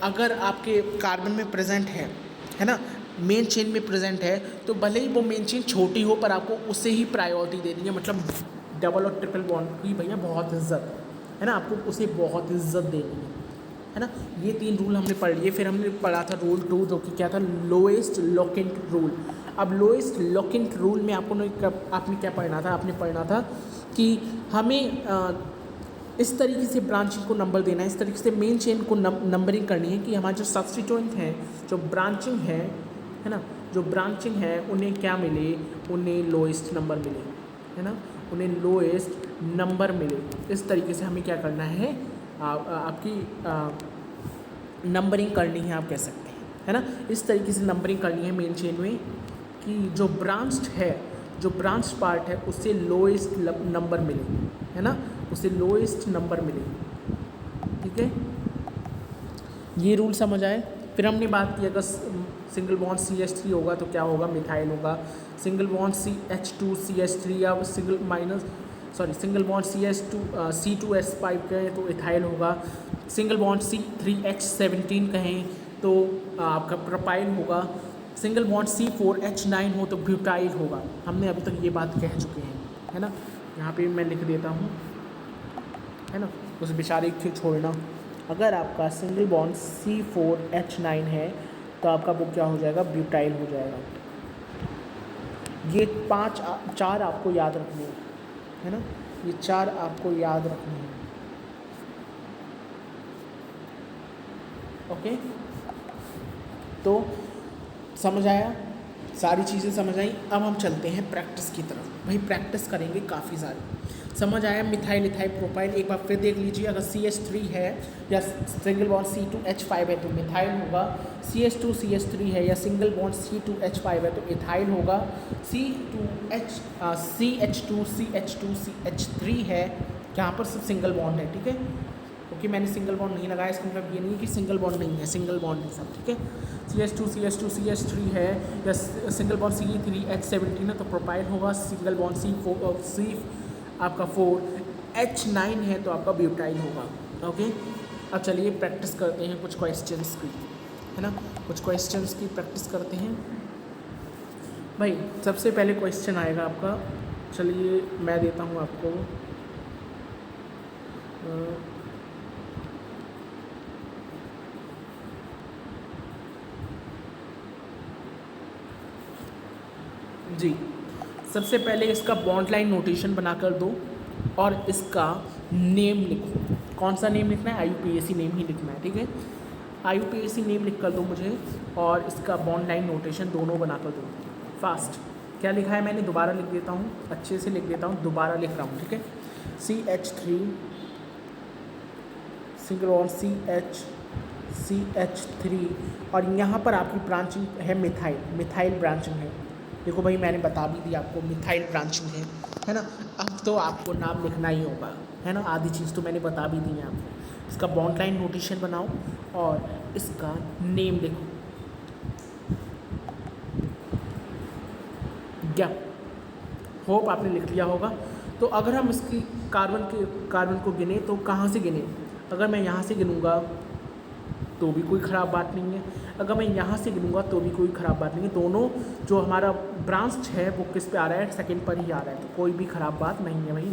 अगर आपके कार्बन में प्रेजेंट है ना, मेन चेन में प्रेजेंट है, तो भले ही वो मेन चेन छोटी हो पर आपको उसे ही प्रायोरिटी देनी है। मतलब डबल और ट्रिपल बॉन्ड की भैया बहुत इज्जत है ना, आपको उसे बहुत इज्जत देनी है ना। ये तीन रूल हमने पढ़ लिए। फिर हमने पढ़ा था रूल 2 जो कि क्या था, लोएस्ट लॉकेंट रूल। अब लोएस्ट लॉकेंट रूल में आपने क्या पढ़ना था? आपने पढ़ना था कि हमें इस तरीके से ब्रांचिंग को नंबर देना है, इस तरीके से मेन चेन को नंबरिंग करनी है कि हमारे जो सब्स्टिट्यूएंट हैं, जो ब्रांचिंग है ना, जो ब्रांचिंग है उन्हें क्या मिले, उन्हें लोएस्ट नंबर मिले, है ना, उन्हें लोएस्ट नंबर मिले। इस तरीके से हमें क्या करना है, आपकी नंबरिंग करनी है, आप कह सकते हैं, है ना। इस तरीके से नंबरिंग करनी है मेन चेन में कि जो ब्रांच्ड है, जो ब्रांच पार्ट है उससे लोएस्ट नंबर मिले, है ना, उसे लोएस्ट नंबर मिले, ठीक है। ये रूल समझ आए। फिर हमने बात की अगर सिंगल बॉन्ड CH3 होगा तो क्या होगा, मिथाइल होगा। सिंगल बॉन्ड CH2CH3 या सिंगल बॉन्ड C2H5 कहें तो इथाइल होगा। सिंगल बॉन्ड C3H17 कहें तो आपका प्रोपाइल होगा। सिंगल बॉन्ड C4H9 हो तो ब्यूटाइल होगा। हमने अभी तक ये बात कह चुके हैं, है ना। यहाँ पे मैं लिख देता हूँ, है ना, उस बेचारे को छोड़ना। अगर आपका सिंगल बॉन्ड C4H9 है तो आपका वो क्या हो जाएगा, ब्यूटाइल हो जाएगा। ये चार आपको याद रखने हैं, है ना, ये चार आपको याद रखने हैं, ओके। तो समझ आया, सारी चीज़ें समझ आई। अब हम चलते हैं प्रैक्टिस की तरफ। भाई प्रैक्टिस करेंगे काफ़ी सारी। समझ आया, मिथाइल इथाइल प्रोपाइल एक बार फिर देख लीजिए। अगर CH3 है या सिंगल बॉन्ड C2H5 है तो मिथाइल होगा। CH2CH3 है या सिंगल बॉन्ड C2H5 है तो इथाइल होगा। CH2CH3 है, यहाँ पर सिर्फ सिंगल बॉन्ड है, ठीक है। क्योंकि मैंने सिंगल बॉन्ड नहीं लगाया, इसका मतलब ये नहीं है कि सिंगल बॉन्ड नहीं है, सिंगल बॉन्ड है सब, ठीक है। CH2CH3 है या सिंगल बॉन्ड C3H17 है तो प्रोपाइल होगा। सिंगल बॉन्ड C आपका 4H9 है तो आपका ब्यूटाइल होगा, ओके। अब चलिए प्रैक्टिस करते हैं कुछ क्वेश्चंस की, है ना, कुछ क्वेश्चंस की प्रैक्टिस करते हैं। भाई सबसे पहले क्वेश्चन आएगा आपका, चलिए मैं देता हूँ आपको। जी, सबसे पहले इसका बॉन्ड लाइन नोटेशन बनाकर दो और इसका नेम लिखो। कौन सा नेम लिखना है? IUPAC नेम ही लिखना है, ठीक है। IUPAC नेम लिख कर दो मुझे और इसका बॉन्ड लाइन नोटेशन दोनों बनाकर दो फास्ट। क्या लिखा है मैंने दोबारा लिख देता हूँ, अच्छे से लिख देता हूँ, दोबारा लिख रहा हूँ, ठीक है। CH3 सिंगल बॉन्ड CH3 और यहाँ पर आपकी ब्रांचिंग है मिथाइल ब्रांचिंग है। देखो भाई मैंने बता भी दिया आपको, मिथाइल ब्रांचिंग है ना। अब तो आपको नाम लिखना ही होगा, है ना, आधी चीज़ तो मैंने बता भी दी है आपको। इसका बॉन्ड लाइन नोटेशन बनाओ और इसका नेम लिखो। क्या होप आपने लिख लिया होगा। तो अगर हम इसकी कार्बन को गिने तो कहाँ से गिने? अगर मैं यहाँ से गिनूँगा तो भी कोई ख़राब बात नहीं है, अगर मैं यहाँ से गिनूँगा तो भी कोई ख़राब बात नहीं है। दोनों जो हमारा ब्रांच है वो किस पे आ रहा है? सेकंड पर ही आ रहा है, तो कोई भी ख़राब बात नहीं है भाई,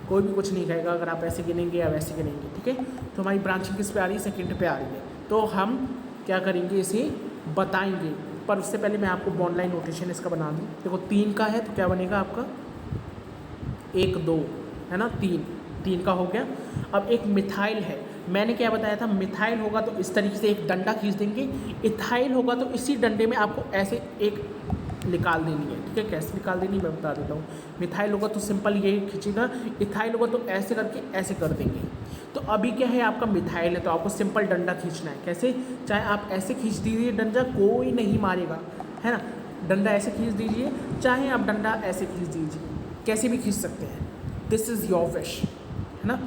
कोई भी कुछ नहीं कहेगा अगर आप ऐसे गिनेंगे या वैसे गिनेंगे, ठीक है। तो हमारी ब्रांचिंग किस पे आ रही है? सेकंड पे आ रही है। तो हम क्या करेंगे? इसे बताएंगे, पर उससे पहले मैं आपको बॉन्ड लाइन नोटेशन इसका बना दूँ। देखो 3 का है तो क्या बनेगा आपका? 1 2 है ना, 3 का हो गया। अब एक मिथाइल है, मैंने क्या बताया था? मिथाइल होगा तो इस तरीके से एक डंडा खींच देंगे, इथाइल होगा तो इसी डंडे में आपको ऐसे एक निकाल देनी है, ठीक है। कैसे निकाल देनी मैं बता देता हूँ। मिथाइल होगा तो सिंपल ये खींचेगा, इथाइल होगा तो ऐसे करके ऐसे कर देंगे। तो अभी क्या है? आपका मिथाइल है तो आपको सिंपल डंडा खींचना है। कैसे? चाहे आप ऐसे खींच दीजिए डंडा, कोई नहीं मारेगा, है ना। डंडा ऐसे खींच दीजिए, चाहे आप डंडा ऐसे खींच दीजिए, कैसे भी खींच सकते हैं। दिस इज़ योर विश, है ना।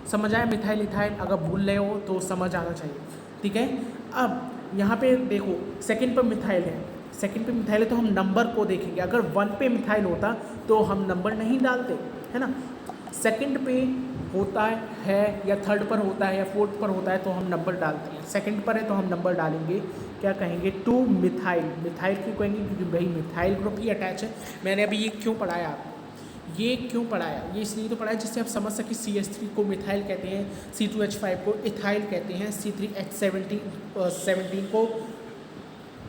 समझ आया? मिथाइल इथाइल अगर भूल रहे हो तो समझ आना चाहिए, ठीक है। अब यहाँ पे देखो सेकंड पर मिथाइल है, सेकंड पे मिथाइल है तो हम नंबर को देखेंगे। अगर 1 पे मिथाइल होता तो हम नंबर नहीं डालते, है ना। सेकंड पे होता है या थर्ड पर होता है या फोर्थ पर होता है तो हम नंबर डालते हैं। सेकंड पर है तो हम नंबर डालेंगे, क्या कहेंगे? 2 मिथाइल। मिथाइल क्यों कहेंगे? क्योंकि भाई मिथाइल ग्रुप ही अटैच है। मैंने अभी ये क्यों पढ़ाया आपको? ये क्यों पढ़ाया? ये इसलिए तो पढ़ाया जिससे आप समझ सकें CH3 को मिथाइल कहते हैं, C2H5 को इथाइल कहते हैं, C3H17 को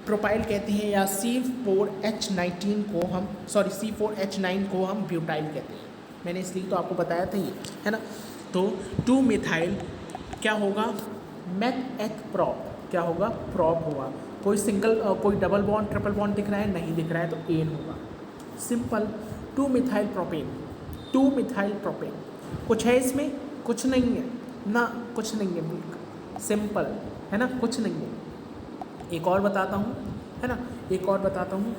प्रोपाइल कहते हैं, या C4H19 को हम C4H9 को हम ब्यूटाइल कहते हैं। मैंने इसलिए तो आपको बताया था ये, है ना। तो 2 मिथाइल क्या होगा? मेथ एथ प्रॉप, क्या होगा? प्रॉप होगा। कोई सिंगल कोई डबल बॉन्ड ट्रिपल बॉन्ड दिख रहा है? नहीं दिख रहा है तो एन होगा, simple. 2 methyl propane, 2 methyl propane. कुछ है इसमें? कुछ नहीं है ना, कुछ नहीं है, बिल्कुल सिंपल, है ना, कुछ नहीं है। एक और बताता हूँ, है ना, एक और बताता हूँ।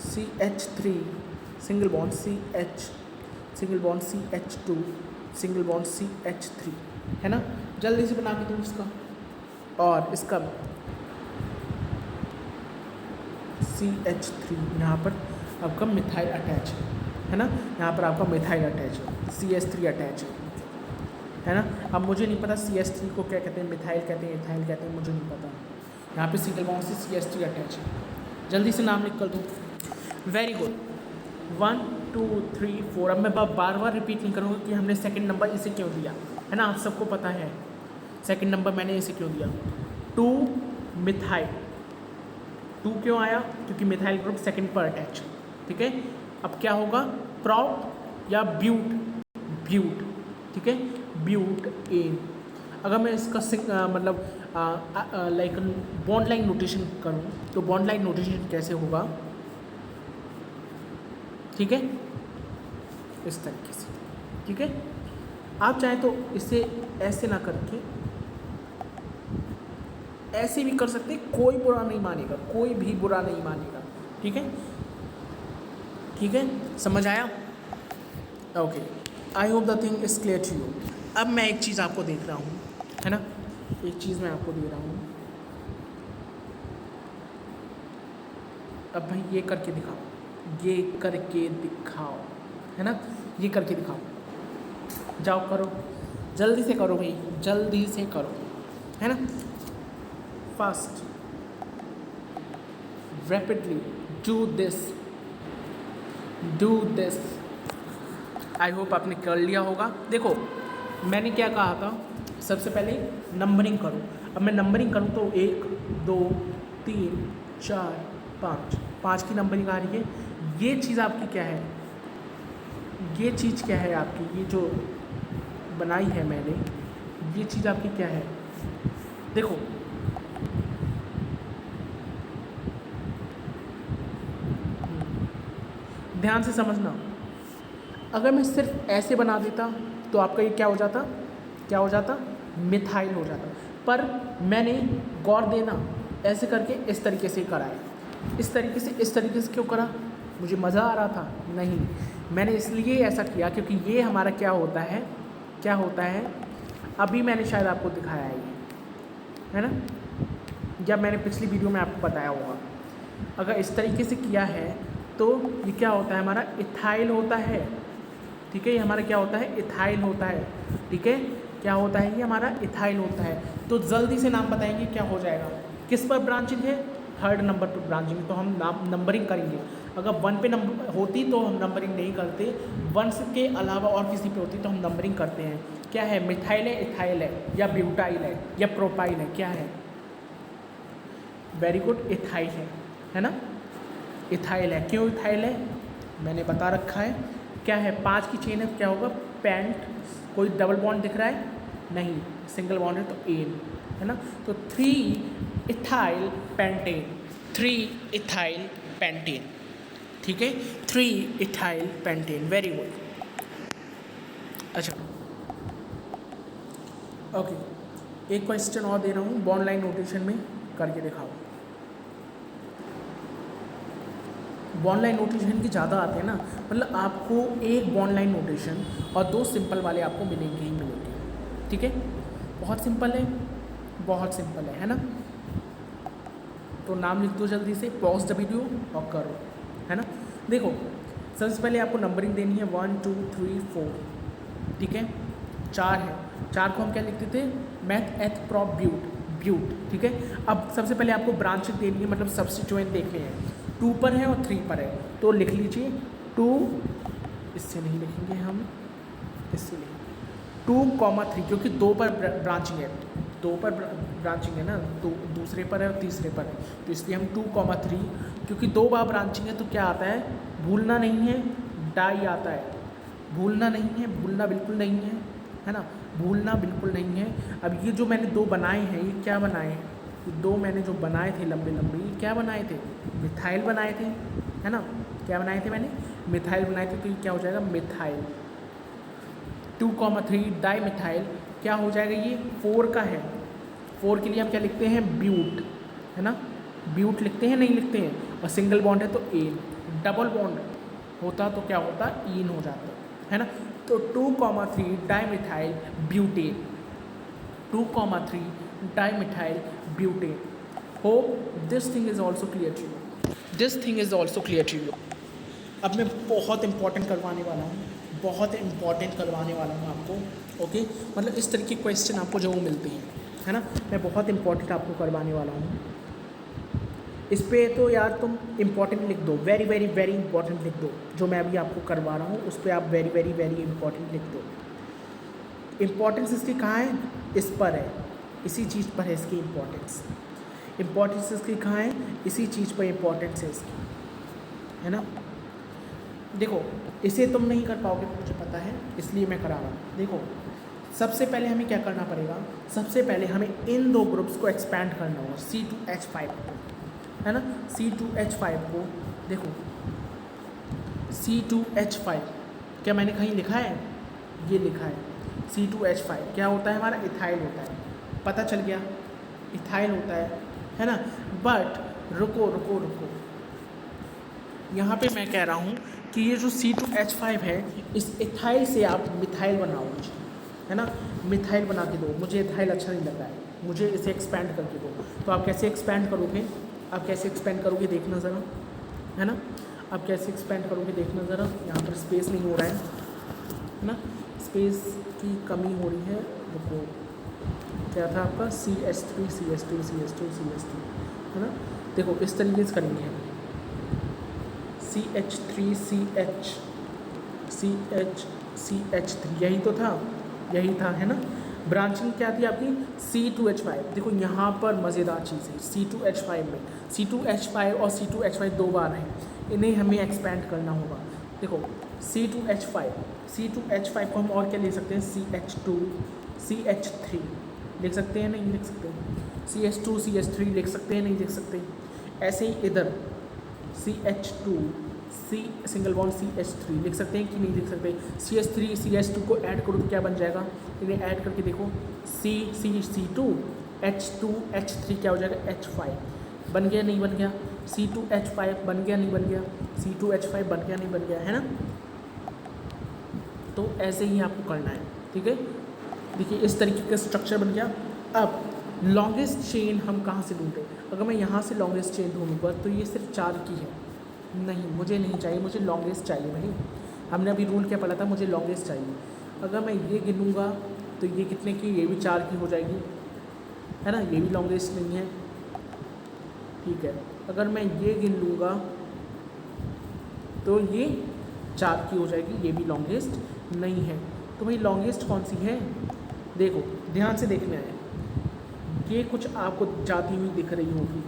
CH3 single bond CH, single bond CH2, single bond CH3, है ना। जल्दी से बना के दूँ इसका, और इसका CH3 यहाँ पर आपका मिथाइल अटैच है ना, यहाँ पर आपका मिथाइल अटैच है, CH3 अटैच है ना। अब मुझे नहीं पता CH3 को क्या कहते हैं, मिथाइल कहते हैं, इथाइल कहते हैं, मुझे नहीं पता। यहाँ पे सिंगल बॉन्ड से CH3 अटैच है। जल्दी से नाम लिख कर दूँ। Very good, 1 2 3 4। अब मैं बार बार रिपीट नहीं करूँगा कि हमने सेकंड नंबर इसे क्यों दिया, है ना। आप सबको पता है सेकंड नंबर मैंने इसे क्यों दिया। 2 मिथाइल, 2 क्यों आया? क्योंकि मिथाइल ग्रुप सेकंड पर अटैच है, ठीक है। अब क्या होगा? प्रॉप या ब्यूट, ब्यूट, ठीक है, ब्यूट एन। अगर मैं इसका मतलब लाइक बॉन्ड लाइन नोटेशन करूँ तो बॉन्ड लाइन नोटेशन कैसे होगा? ठीक है, इस तरीके से, ठीक है। आप चाहें तो इसे ऐसे ना करके ऐसे भी कर सकते, कोई बुरा नहीं मानेगा, कोई भी बुरा नहीं मानेगा, ठीक है, ठीक है, समझ आया? Okay, I hope the thing is clear to you. अब मैं एक चीज़ आपको देख रहा हूँ, है ना, एक चीज़ मैं आपको दे रहा हूँ। अब भाई ये करके दिखाओ, ये करके दिखाओ, है ना, ये करके दिखाओ, जाओ करो, जल्दी से करो भाई, जल्दी से करो, है ना, fast, rapidly, do this, do this. I hope आपने कर लिया होगा। देखो मैंने क्या कहा था, सबसे पहले नंबरिंग करो। अब मैं नंबरिंग करूँ तो 1 2 3 4 5, 5 की नंबरिंग आ रही है। ये चीज़ आपकी क्या है? ये चीज़ क्या है आपकी? ये जो बनाई है मैंने, ये चीज़ आपकी क्या है? देखो ध्यान से समझना। अगर मैं सिर्फ ऐसे बना देता तो आपका ये क्या हो जाता? क्या हो जाता? मिथाइल हो जाता। पर मैंने गौर देना ऐसे करके इस तरीके से कराया, इस तरीके से, इस तरीके से क्यों करा? मुझे मज़ा आ रहा था? नहीं, मैंने इसलिए ऐसा किया क्योंकि ये हमारा क्या होता है, क्या होता है, अभी मैंने शायद आपको दिखाया है ना, जब मैंने पिछली वीडियो में आपको बताया होगा। अगर इस तरीके से किया है तो ये क्या होता है हमारा इथाइल होता है, ठीक है, ये हमारा क्या होता है इथाइल होता है, ठीक है, क्या होता है ये हमारा इथाइल होता है। तो जल्दी से नाम बताएंगे क्या हो जाएगा, किस पर ब्रांचिंग है, थर्ड नंबर पर ब्रांचिंग, तो हम नाम नंबरिंग करेंगे। अगर 1 पे नंबर होती तो हम नंबरिंग नहीं करते, 1 के अलावा और किसी पे होती तो हम नंबरिंग करते हैं। क्या है, मिथाइल है, इथाइल है, या ब्यूटाइल है, या प्रोपाइल है, क्या है, वेरी गुड, इथाइल है ना, इथाइल है। क्यों इथाइल है, मैंने बता रखा है। क्या है, 5 की चेन है, क्या होगा, पेंट, कोई डबल बॉन्ड दिख रहा है नहीं, सिंगल बॉन्ड है तो एन है ना, तो 3 इथाइल पेंटेन, 3 इथाइल पेंटेन, ठीक है, 3 इथाइल पेंटेन, वेरी गुड। अच्छा ओके, एक क्वेश्चन और दे रहा हूँ, बॉन्ड लाइन नोटेशन में करके दिखाओ। बॉन्ड लाइन नोटेशन की ज़्यादा आते हैं ना, मतलब आपको एक बॉन्ड लाइन नोटेशन और 2 सिंपल वाले आपको मिलेंगे ही मिलेंगे, ठीक है, बहुत सिंपल है, बहुत सिंपल है ना। तो नाम लिख दो जल्दी से, पॉज द वीडियो और करो, है ना। देखो सबसे पहले आपको नंबरिंग देनी है 1 2 3 4, ठीक है, 4 है, 4 को हम क्या लिखते थे, मैथ एथ प्रॉप ब्यूट, ब्यूट, ठीक है। अब सबसे पहले आपको ब्रांचेस देनी है, मतलब सब्स्टिट्यूएंट देखने हैं, 2 पर है और 3 पर है, तो लिख लीजिए 2, इससे नहीं लिखेंगे हम, इससे लिखेंगे 2, 3, क्योंकि 2 पर ब्रांचिंग है, 2 पर ब्रांचिंग है ना, तो दूसरे पर है और तीसरे पर है, तो इसलिए हम 2, 3, क्योंकि 2 बार ब्रांचिंग है तो क्या आता है, भूलना नहीं है, डाई आता है, भूलना नहीं है, भूलना बिल्कुल नहीं है ना, भूलना बिल्कुल नहीं है। अब ये जो मैंने 2 बनाए हैं, ये क्या बनाए हैं, ये 2 मैंने जो बनाए थे लंबे लंबे, ये क्या बनाए थे, मिथाइल बनाए थे, है ना, क्या बनाए थे मैंने, मिथाइल बनाए थे, तो ये क्या हो जाएगा, मिथाइल। 2, 3 डाई मिथाइल, क्या हो जाएगा, ये 4 का है, 4 के लिए हम क्या लिखते हैं, ब्यूट, है ना, ब्यूट लिखते हैं, नहीं लिखते हैं, और सिंगल बॉन्ड है तो एन, डबल बॉन्ड होता तो क्या होता, ईन हो जाता, है ना। तो 2, 3 dimethyl butane, 2, 3 dimethyl butane. Hope this thing is also clear to you, this thing is also clear to you. अब मैं बहुत इंपॉर्टेंट करवाने वाला हूँ, बहुत इंपॉर्टेंट करवाने वाला हूँ आपको, ओके, मतलब इस तरह के क्वेश्चन आपको जो मिलते हैं, है ना, मैं बहुत इंपॉर्टेंट आपको करवाने वाला हूँ। इस पे तो यार तुम इंपॉर्टेंट लिख दो, वेरी वेरी वेरी इंपॉर्टेंट लिख दो, जो मैं अभी आपको करवा रहा हूँ उस पर आप वेरी वेरी वेरी इंपॉर्टेंट लिख दो। इम्पॉर्टेंस इसकी कहाँ है, इस पर है, इसी चीज़ पर है इसकी इम्पॉर्टेंस, इम्पॉर्टेंस इसकी कहाँ है, इसी चीज़ पर इम्पॉर्टेंस है इसकी, है ना। देखो इसे तुम नहीं कर पाओगे, मुझे पता है, इसलिए मैं करा रहा हूँ। देखो सबसे पहले हमें क्या करना पड़ेगा, सबसे पहले हमें इन 2 ग्रुप्स को एक्सपैंड करना होगा, C2H5 को, है ना, C2H5 को। देखो C2H5 क्या मैंने कहीं लिखा है, ये लिखा है, C2H5 क्या होता है, हमारा इथाइल होता है, पता चल गया, इथाइल होता है ना। बट रुको रुको रुको, यहाँ पे मैं कह रहा हूँ कि ये जो C2H5 है, इस इथाइल से आप मिथाइल बनाओ मुझे, है ना, मिथाइल बना के दो मुझे, इथाइल अच्छा नहीं लग रहा है मुझे, इसे एक्सपैंड करके दो। तो आप कैसे एक्सपैंड करोगे, आप कैसे एक्सपैंड करोगे देखना ज़रा, है ना, आप कैसे एक्सपैंड करोगे देखना ज़रा, यहाँ पर स्पेस नहीं हो रहा है ना, स्पेस की कमी हो रही है, रुको, क्या था आपका CH3 CH2 CH2 CH2, है ना। देखो इस तरीके से करेंगे हम, CH3 CH CH CH3, यही तो था, यही था, है ना। ब्रांचिंग क्या थी आपकी, C2H5। देखो यहाँ पर मज़ेदार चीज़ है, C2H5 में C2H5 और C2H5 2 बार हैं, इन्हें हमें एक्सपैंड करना होगा। देखो C2H5 को हम और क्या ले सकते हैं, CH2 CH3 लिख सकते हैं, नहीं लिख सकते, CH2 CH3 लिख सकते हैं, नहीं लिख सकते। ऐसे ही इधर CH2 C single bond CH3 लिख सकते हैं कि नहीं लिख सकते। CH3 CH2 को ऐड करो तो क्या बन जाएगा, इन्हें ऐड करके देखो, C2 H2 H3 क्या हो जाएगा, H5 बन गया, नहीं बन गया, C2H5 बन गया, नहीं बन गया, C2H5 बन गया, नहीं बन गया, है ना। तो ऐसे ही आपको करना है, ठीक है। देखिए इस तरीके का स्ट्रक्चर बन गया। अब लॉन्गेस्ट चेन हम कहाँ से ढूंढें, अगर मैं यहाँ से लॉन्गेस्ट चेन ढूंढूंगा तो ये सिर्फ 4 की है, नहीं, मुझे नहीं चाहिए, मुझे लॉन्गेस्ट चाहिए भाई। हमने अभी रूल क्या पढ़ा था, मुझे लॉन्गेस्ट चाहिए। अगर मैं ये गिनूँगा तो ये कितने की, ये भी 4 की हो जाएगी, है ना, ये भी लॉन्गेस्ट नहीं है, ठीक है। अगर मैं ये गिन लूँगा तो ये 4 की हो जाएगी, ये भी लॉन्गेस्ट नहीं है। तो भाई लॉन्गेस्ट कौन सी है, देखो ध्यान से देखना है, ये कुछ आपको जाती हुई दिख रही होगी,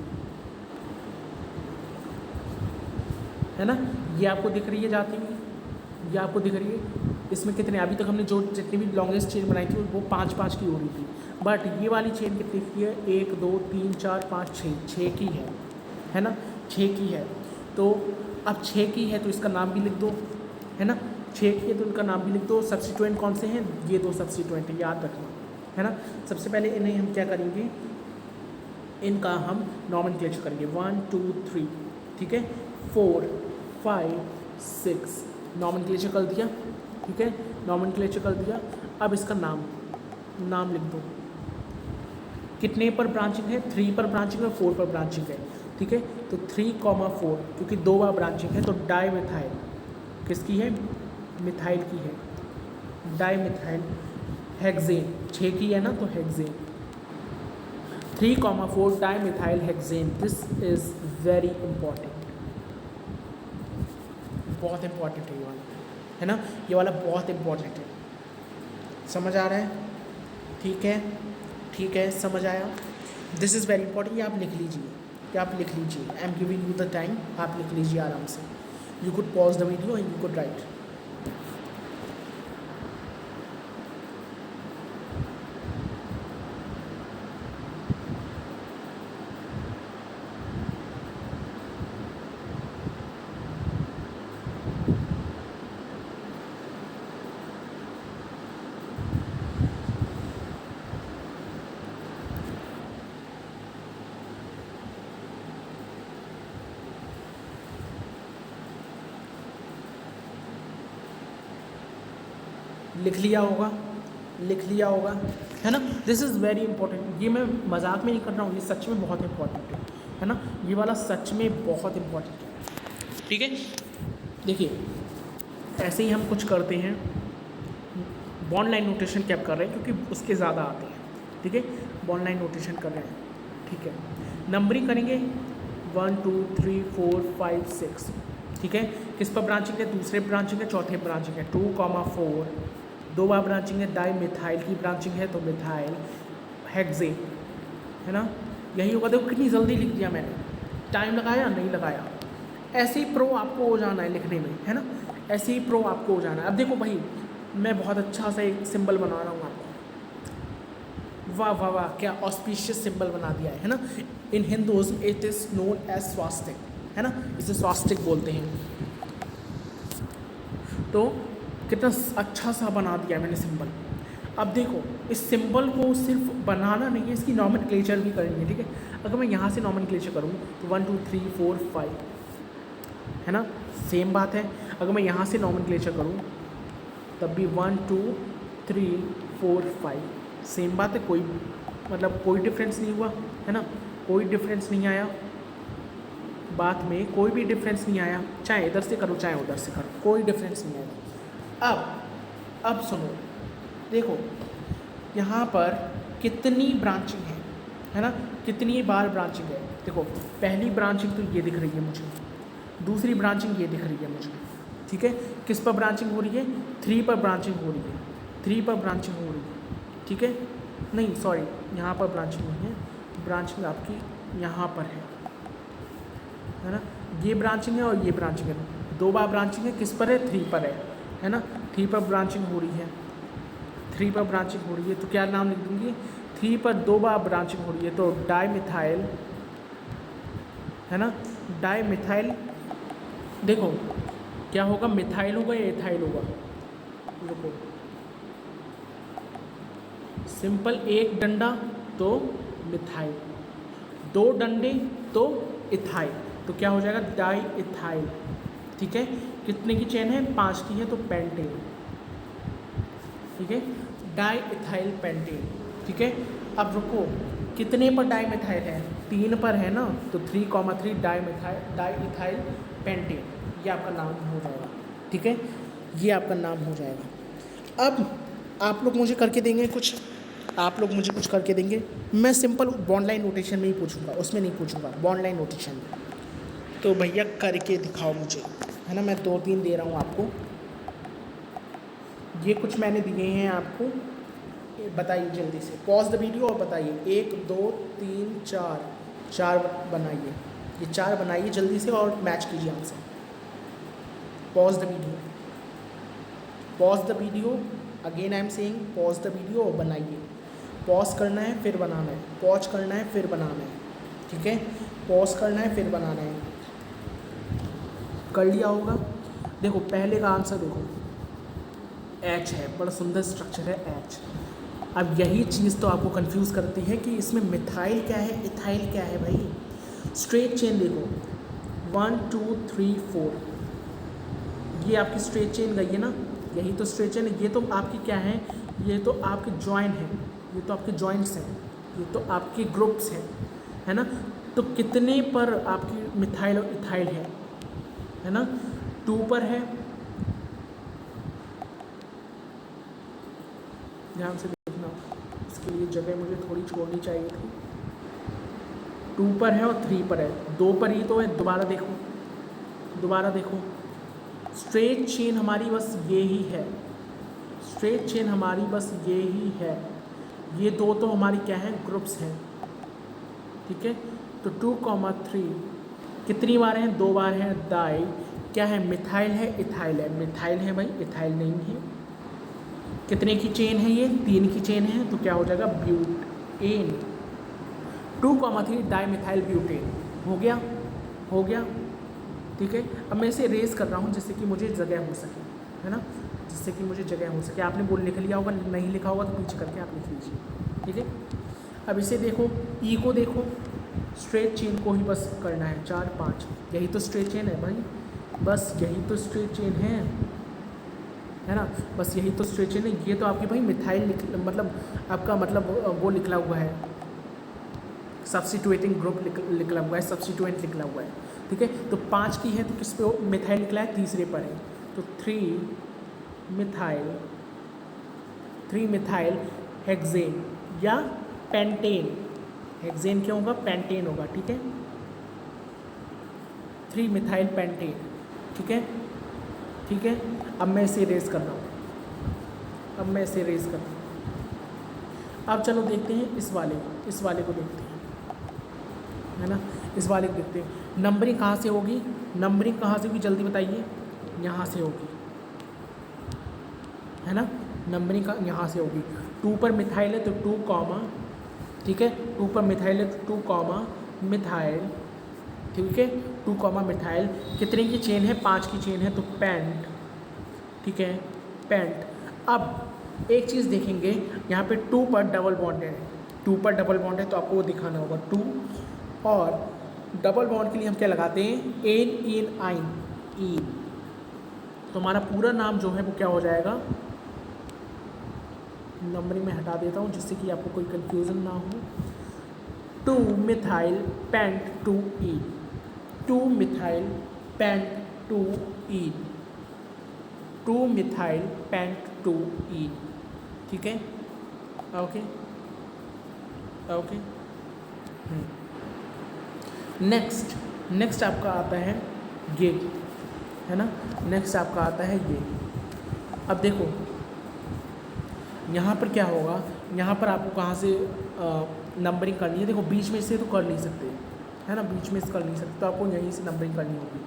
है ना, ये आपको दिख रही है जाती हुई, ये आपको दिख रही है। इसमें कितने, अभी तक हमने जो जितनी भी लॉन्गेस्ट चेन बनाई थी वो 5-5 की हो रही थी, बट ये वाली चेन कितनी की है, 1 2 3 4 5 6 की है ना, 6 की है। तो अब 6 की है तो इसका नाम भी लिख दो, है ना, 6 की है तो उनका नाम भी लिख दो। सब्स्टिट्यूएंट कौन से हैं, ये 2 सब्स्टिट्यूएंट है, याद रखना, है ना। सबसे पहले इन्हें हम क्या करेंगे, इनका हम नॉमेनक्लेचर करेंगे, 1 2 3, ठीक है, 4 5 6, नॉमेनक्लेचर कर दिया, ठीक है, नॉमेनक्लेचर कर दिया। अब इसका नाम लिख दो, कितने पर ब्रांचिंग है, 3 पर ब्रांचिंग है, 4 पर ब्रांचिंग है, ठीक है। तो 3,4 क्योंकि 2 बार ब्रांचिंग है तो डाई मिथाइल किसकी है, मिथाइल की है, डाई मिथाइल हेक्सेन, 6 की है ना तो hexane, 3,4 di methyl hexane. This is very important, बहुत इंपॉर्टेंट है ये वाला, है ना, ये वाला बहुत इंपॉर्टेंट है। समझ आ रहा है, ठीक है, समझ आया। दिस इज़ वेरी इंपॉर्टेंट, ये आप लिख लीजिए, I am giving you the time, आप लिख लीजिए आराम से। You could pause the video and you could write. लिख लिया होगा, है ना। दिस इज़ वेरी इंपॉर्टेंट, ये मैं मजाक में नहीं कर रहा हूँ, ये सच में बहुत इंपॉर्टेंट है ना, ये वाला सच में बहुत इंपॉर्टेंट है, ठीक है। देखिए ऐसे ही हम कुछ करते हैं, बॉन्ड लाइन नोटेशन क्या कर रहे हैं क्योंकि उसके ज़्यादा आते हैं, ठीक है, बॉन्ड लाइन नोटेशन कर रहे हैं, ठीक है। नंबरिंग करेंगे 1 2 3 4 5 6, ठीक है। किस पर ब्रांचिंग है, दूसरे ब्रांचिंग है, चौथे ब्रांचिंग है, 2,4, 2 बार ब्रांचिंग है, डाई मिथाइल की ब्रांचिंग है तो मिथाइल हेक्सेन, है ना। यही होगा, देखो कितनी जल्दी लिख दिया मैंने, टाइम लगाया नहीं लगाया। ऐसे ही प्रो आपको हो जाना है लिखने में, है ना, ऐसे ही प्रो आपको हो जाना है। अब देखो भाई मैं बहुत अच्छा सा एक सिंबल बना रहा हूँ आपको, वाह वाह वाह, क्या ऑस्पिशियस सिंबल बना दिया है ना। इन Hinduism it is known as स्वास्तिक, है ना, इसे स्वास्तिक बोलते हैं। तो कितना अच्छा सा बना दिया मैंने सिंबल। अब देखो इस सिंबल को सिर्फ बनाना नहीं है, इसकी नॉमेनक्लेचर भी करेंगे, ठीक है। अगर मैं यहाँ से नॉमेनक्लेचर करूँ तो 1 2 3 4 5, है ना, सेम बात है। अगर मैं यहाँ से नॉमेनक्लेचर करूँ तब भी 1 2 3 4 5, सेम बात है, कोई मतलब कोई डिफरेंस नहीं हुआ, है ना, कोई डिफरेंस नहीं आया, बात में कोई भी डिफरेंस नहीं आया, चाहे इधर से करो चाहे उधर से करो, कोई डिफरेंस नहीं आया। अब सुनो, देखो यहाँ पर कितनी ब्रांचिंग है ना, कितनी बार ब्रांचिंग है। देखो पहली ब्रांचिंग तो ये दिख रही है मुझे, दूसरी ब्रांचिंग ये दिख रही है मुझे, ठीक है। किस पर ब्रांचिंग हो रही है, 3 पर ब्रांचिंग हो रही है, 3 पर ब्रांचिंग हो रही है, ठीक है। नहीं सॉरी, यहाँ पर ब्रांचिंग नहीं है, ब्रांचिंग आपकी यहाँ पर है ना, ये ब्रांचिंग है और ये ब्रांचिंग है, 2 बार ब्रांचिंग है, किस पर है, 3 पर है ना, 3 पर ब्रांचिंग हो रही है, 3 पर ब्रांचिंग हो रही है तो क्या नाम लिख दूँगी, 3 पर 2 बार ब्रांचिंग हो रही है तो डाई मिथाइल, है ना, डाई मिथाइल। देखो क्या होगा, मिथाइल होगा या इथाइल होगा, देखो सिंपल, एक डंडा तो मिथाइल, 2 डंडे तो इथाइल, तो क्या हो जाएगा, डाई इथाइल, ठीक है। कितने की चेन है, 5 की है तो पेंटेन, ठीक है, डाई इथाइल पेंटेन, ठीक है। अब रुको, कितने पर डाई मिथाइल है, 3 पर है ना, तो 3,3 डाई इथाइल पेंटेन, ये आपका नाम हो जाएगा, ठीक है, ये आपका नाम हो जाएगा। अब आप लोग मुझे करके देंगे कुछ, आप लोग मुझे कुछ करके देंगे, मैं सिंपल बॉन्ड लाइन नोटेशन में ही पूछूंगा, उसमें नहीं पूछूंगा, बॉन्ड लाइन नोटेशन में। तो भैया करके दिखाओ मुझे, है ना, मैं 2-3 दे रहा हूँ आपको, ये कुछ मैंने दिए हैं आपको, बताइए जल्दी से, पॉज द वीडियो और बताइए। 1 2 3 4, 4 बनाइए, ये 4 बनाइए जल्दी से और मैच कीजिए हमसे। Pause the video, pause the video, again I am saying pause the video और बनाइए। पॉज करना है फिर बनाना है, पॉज करना है फिर बनाना है, ठीक है, पॉज करना है फिर बनाना है। कर लिया होगा। देखो पहले का आंसर देखो, एच है, बड़ा सुंदर स्ट्रक्चर है एच। अब यही चीज़ तो आपको कंफ्यूज करती है कि इसमें मिथाइल क्या है, इथाइल क्या है भाई। स्ट्रेट चेन देखो 1 2 3 4, ये आपकी स्ट्रेट चेन गई है ना, यही तो स्ट्रेट चेन है। ये तो आपकी क्या है, ये तो आपके जॉइन है, ये तो आपके जॉइंट्स हैं, ये तो आपके ग्रुप्स हैं, है ना। तो कितने पर आपकी मिथाइल और इथाइल है ना, 2 पर है, ध्यान से देखना, इसके लिए जगह मुझे थोड़ी छोड़नी चाहिए थी। 2 पर है और 3 पर है, 2 पर ही तो है। दोबारा देखो, दोबारा देखो, स्ट्रेट चेन हमारी बस ये ही है, स्ट्रेट चेन हमारी बस ये ही है। ये 2 तो हमारी क्या है, ग्रुप्स हैं, ठीक है। तो 2,3 कितनी बार हैं, 2 बार हैं। डाई क्या है, मिथाइल है इथाइल है, मिथाइल है भाई, इथाइल नहीं है। कितने की चेन है ये, 3 की चेन है, तो क्या हो जाएगा, ब्यूटेन। 2,3 डाई मिथाइल ब्यूटेन, हो गया, हो गया, ठीक है। अब मैं इसे रेस कर रहा हूँ जिससे कि मुझे जगह हो सके, है ना, जिससे कि मुझे जगह हो सके। आपने बोल लिख लिया होगा, नहीं लिखा होगा तो पीछे करके आप लिख लीजिए, ठीक है। अब इसे देखो, ई को देखो, स्ट्रेट चेन को ही बस करना है, 4 5, यही तो स्ट्रेट चेन है भाई, बस यही तो स्ट्रेट चेन है ना, बस यही तो स्ट्रेट चेन है। ये तो आपकी भाई मिथाइल मतलब आपका मतलब वो निकला हुआ है, सब्स्टिट्यूटिंग ग्रुप निकला हुआ है, सब्स्टिट्यूएंट निकला हुआ है, ठीक है। तो 5 की है तो किस पे मिथाइल निकला है, तीसरे पर है, तो 3 मिथाइल हेक्सेन या पेंटेन। हेक्सेन क्या होगा, पेंटेन होगा, ठीक है, 3 मिथाइल पेंटेन, ठीक है, ठीक है। अब मैं इसे रेस कर रहा हूँ, अब मैं इसे रेस कर रहा हूँ। अब चलो देखते हैं इस वाले को देखते हैं, है ना, इस वाले को देखते हैं। नंबरिंग कहाँ से होगी, नंबरिंग कहाँ से होगी जल्दी बताइए, यहाँ से होगी, है ना, नंबरिंग का यहाँ से होगी। 2 पर मिथाइल है तो 2 कॉमा, ठीक है, 2 पर मिथाइल है तो 2 कॉमा मिथाइल, ठीक है, 2 कॉमा मिथाइल। कितने की चेन है, 5 की चेन है, तो पेंट, ठीक है, पेंट। अब एक चीज़ देखेंगे, यहाँ पे 2 पर डबल बॉन्ड है, 2 पर डबल बॉन्ड है तो आपको वो दिखाना होगा 2, और डबल बॉन्ड के लिए हम क्या लगाते हैं, एन इन आइन, इन। तो हमारा पूरा नाम जो है वो क्या हो जाएगा, नंबरिंग में हटा देता हूँ जिससे कि आपको कोई कन्फ्यूज़न ना हो। 2 मिथाइल पेंट 2 इन, 2 मिथाइल पेंट 2 इन, 2 मिथाइल पेंट 2 इन, ठीक है, ओके ओके। नेक्स्ट आपका आता है ये, है ना, नेक्स्ट आपका आता है ये। अब देखो यहाँ पर क्या होगा, यहाँ पर आपको कहाँ से नंबरिंग करनी है, देखो बीच में से तो कर नहीं सकते, है ना, बीच में से कर नहीं सकते, तो आपको यहीं से नंबरिंग करनी होगी,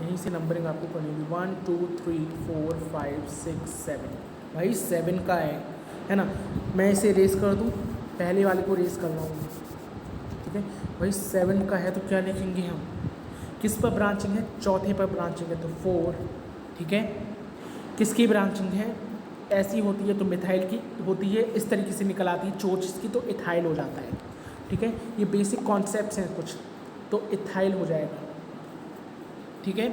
यहीं से नंबरिंग आपको करनी होगी। 1 2 3 4 5 6 7, भाई 7 का है ना। मैं इसे रेस कर दूँ, पहले वाले को रेस कर रहा हूँ, ठीक है भाई, 7 का है तो क्या लिखेंगे हम, किस पर ब्रांचिंग है, चौथे पर ब्रांचिंग है तो 4, ठीक है। किसकी ब्रांचिंग है, ऐसी होती है तो मिथाइल की होती है, इस तरीके से निकल आती है चोच इसकी तो इथाइल हो जाता है, ठीक है। ये बेसिक कॉन्सेप्ट्स हैं कुछ, तो इथाइल हो जाएगा, ठीक है।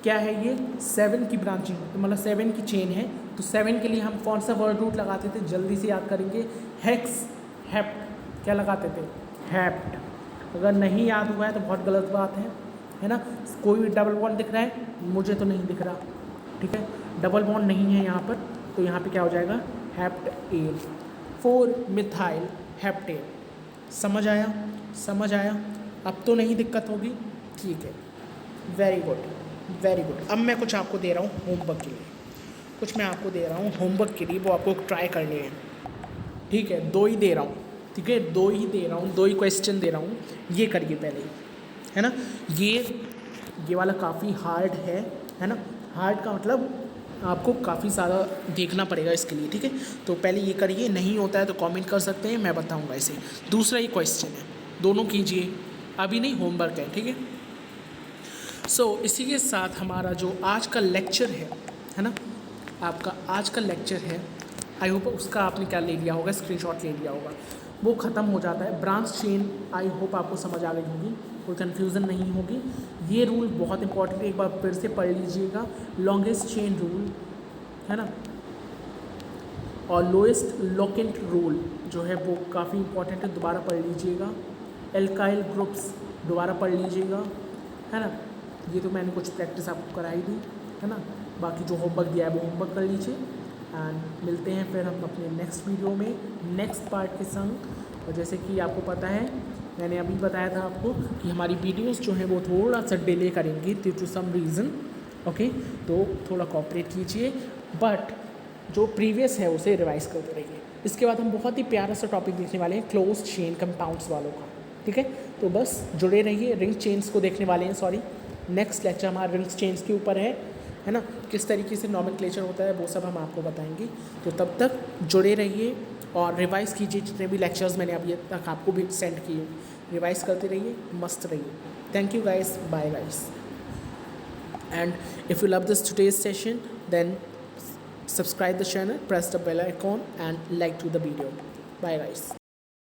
क्या है ये, 7 की ब्रांचिंग, मतलब 7 की चेन है, तो 7 के लिए हम कौन सा वर्ड रूट लगाते थे, जल्दी से याद करेंगे, हेक्स हेप्ट, क्या लगाते थे, हेप्ट। अगर नहीं याद हुआ है तो बहुत गलत बात है, है ना। कोई भी डबल बॉन्ड दिख रहा है? मुझे तो नहीं दिख रहा, ठीक है, डबल बॉन्ड नहीं है यहाँ पर, तो यहाँ पे क्या हो जाएगा, हेप्टेन, 4 मिथाइल हेप्टेन। समझ आया? समझ आया? अब तो नहीं दिक्कत होगी, ठीक है, वेरी गुड वेरी गुड। अब मैं कुछ आपको दे रहा हूँ होमवर्क के लिए, कुछ मैं आपको दे रहा हूँ होमवर्क के लिए, वो आपको ट्राई करनी है, ठीक है, 2 ही दे रहा हूँ, ठीक है, 2 ही दे रहा हूँ, 2 ही क्वेश्चन दे रहा हूँ, ये करिए पहले, है ना। ये वाला काफ़ी हार्ड है ना, हार्ड का मतलब आपको काफ़ी ज़्यादा देखना पड़ेगा इसके लिए, ठीक है। तो पहले ये करिए, नहीं होता है तो कमेंट कर सकते हैं, मैं बताऊंगा इसे। दूसरा ये क्वेश्चन है, दोनों कीजिए, अभी नहीं, होमवर्क है, ठीक है। सो इसी के साथ हमारा जो आज का लेक्चर है ना, आपका आज का लेक्चर है, आई होप उसका आपने क्या ले लिया होगा, स्क्रीनशॉट ले लिया होगा, वो ख़त्म हो जाता है। ब्रांच चेन आई होप आपको समझ आ गई होगी, कोई कन्फ्यूज़न नहीं होगी। ये रूल बहुत इंपॉर्टेंट है, एक बार फिर से पढ़ लीजिएगा, लॉन्गेस्ट चेन रूल, है ना, और लोएस्ट लोकेंट रूल जो है वो काफ़ी इंपॉर्टेंट है, दोबारा पढ़ लीजिएगा। एल्काइल ग्रुप्स दोबारा पढ़ लीजिएगा, है ना। ये तो मैंने कुछ प्रैक्टिस आपको कराई दी, है ना, बाकी जो होमवर्क दिया है वो होमवर्क कर लीजिए। एंड मिलते हैं फिर हम अपने नेक्स्ट वीडियो में नेक्स्ट पार्ट के संग। और जैसे कि आपको पता है, मैंने अभी बताया था आपको कि हमारी वीडियोस जो हैं वो थोड़ा सा डिले करेंगी due to some reason, okay, तो थोड़ा कोऑपरेट कीजिए, बट जो प्रीवियस है उसे रिवाइज करते रहिए। इसके बाद हम बहुत ही प्यारा सा टॉपिक देखने वाले हैं, क्लोज चेन कंपाउंड्स वालों का, ठीक है। तो बस जुड़े रहिए, रिंग चेन्स को देखने वाले हैं, सॉरी, नेक्स्ट लेक्चर हमारा रिंग चेन्स के ऊपर है ना, किस तरीके से नॉमेनक्लेचर होता है वो सब हम आपको बताएंगे। तो तब तक जुड़े रहिए और रिवाइज़ कीजिए, जितने भी लेक्चर्स मैंने अभी तक आपको भी सेंड किए, रिवाइज़ करते रहिए, मस्त रहिए। Thank you guys, bye guys, and if you love this today's session then subscribe the channel, press the bell icon and like to the video. Bye guys.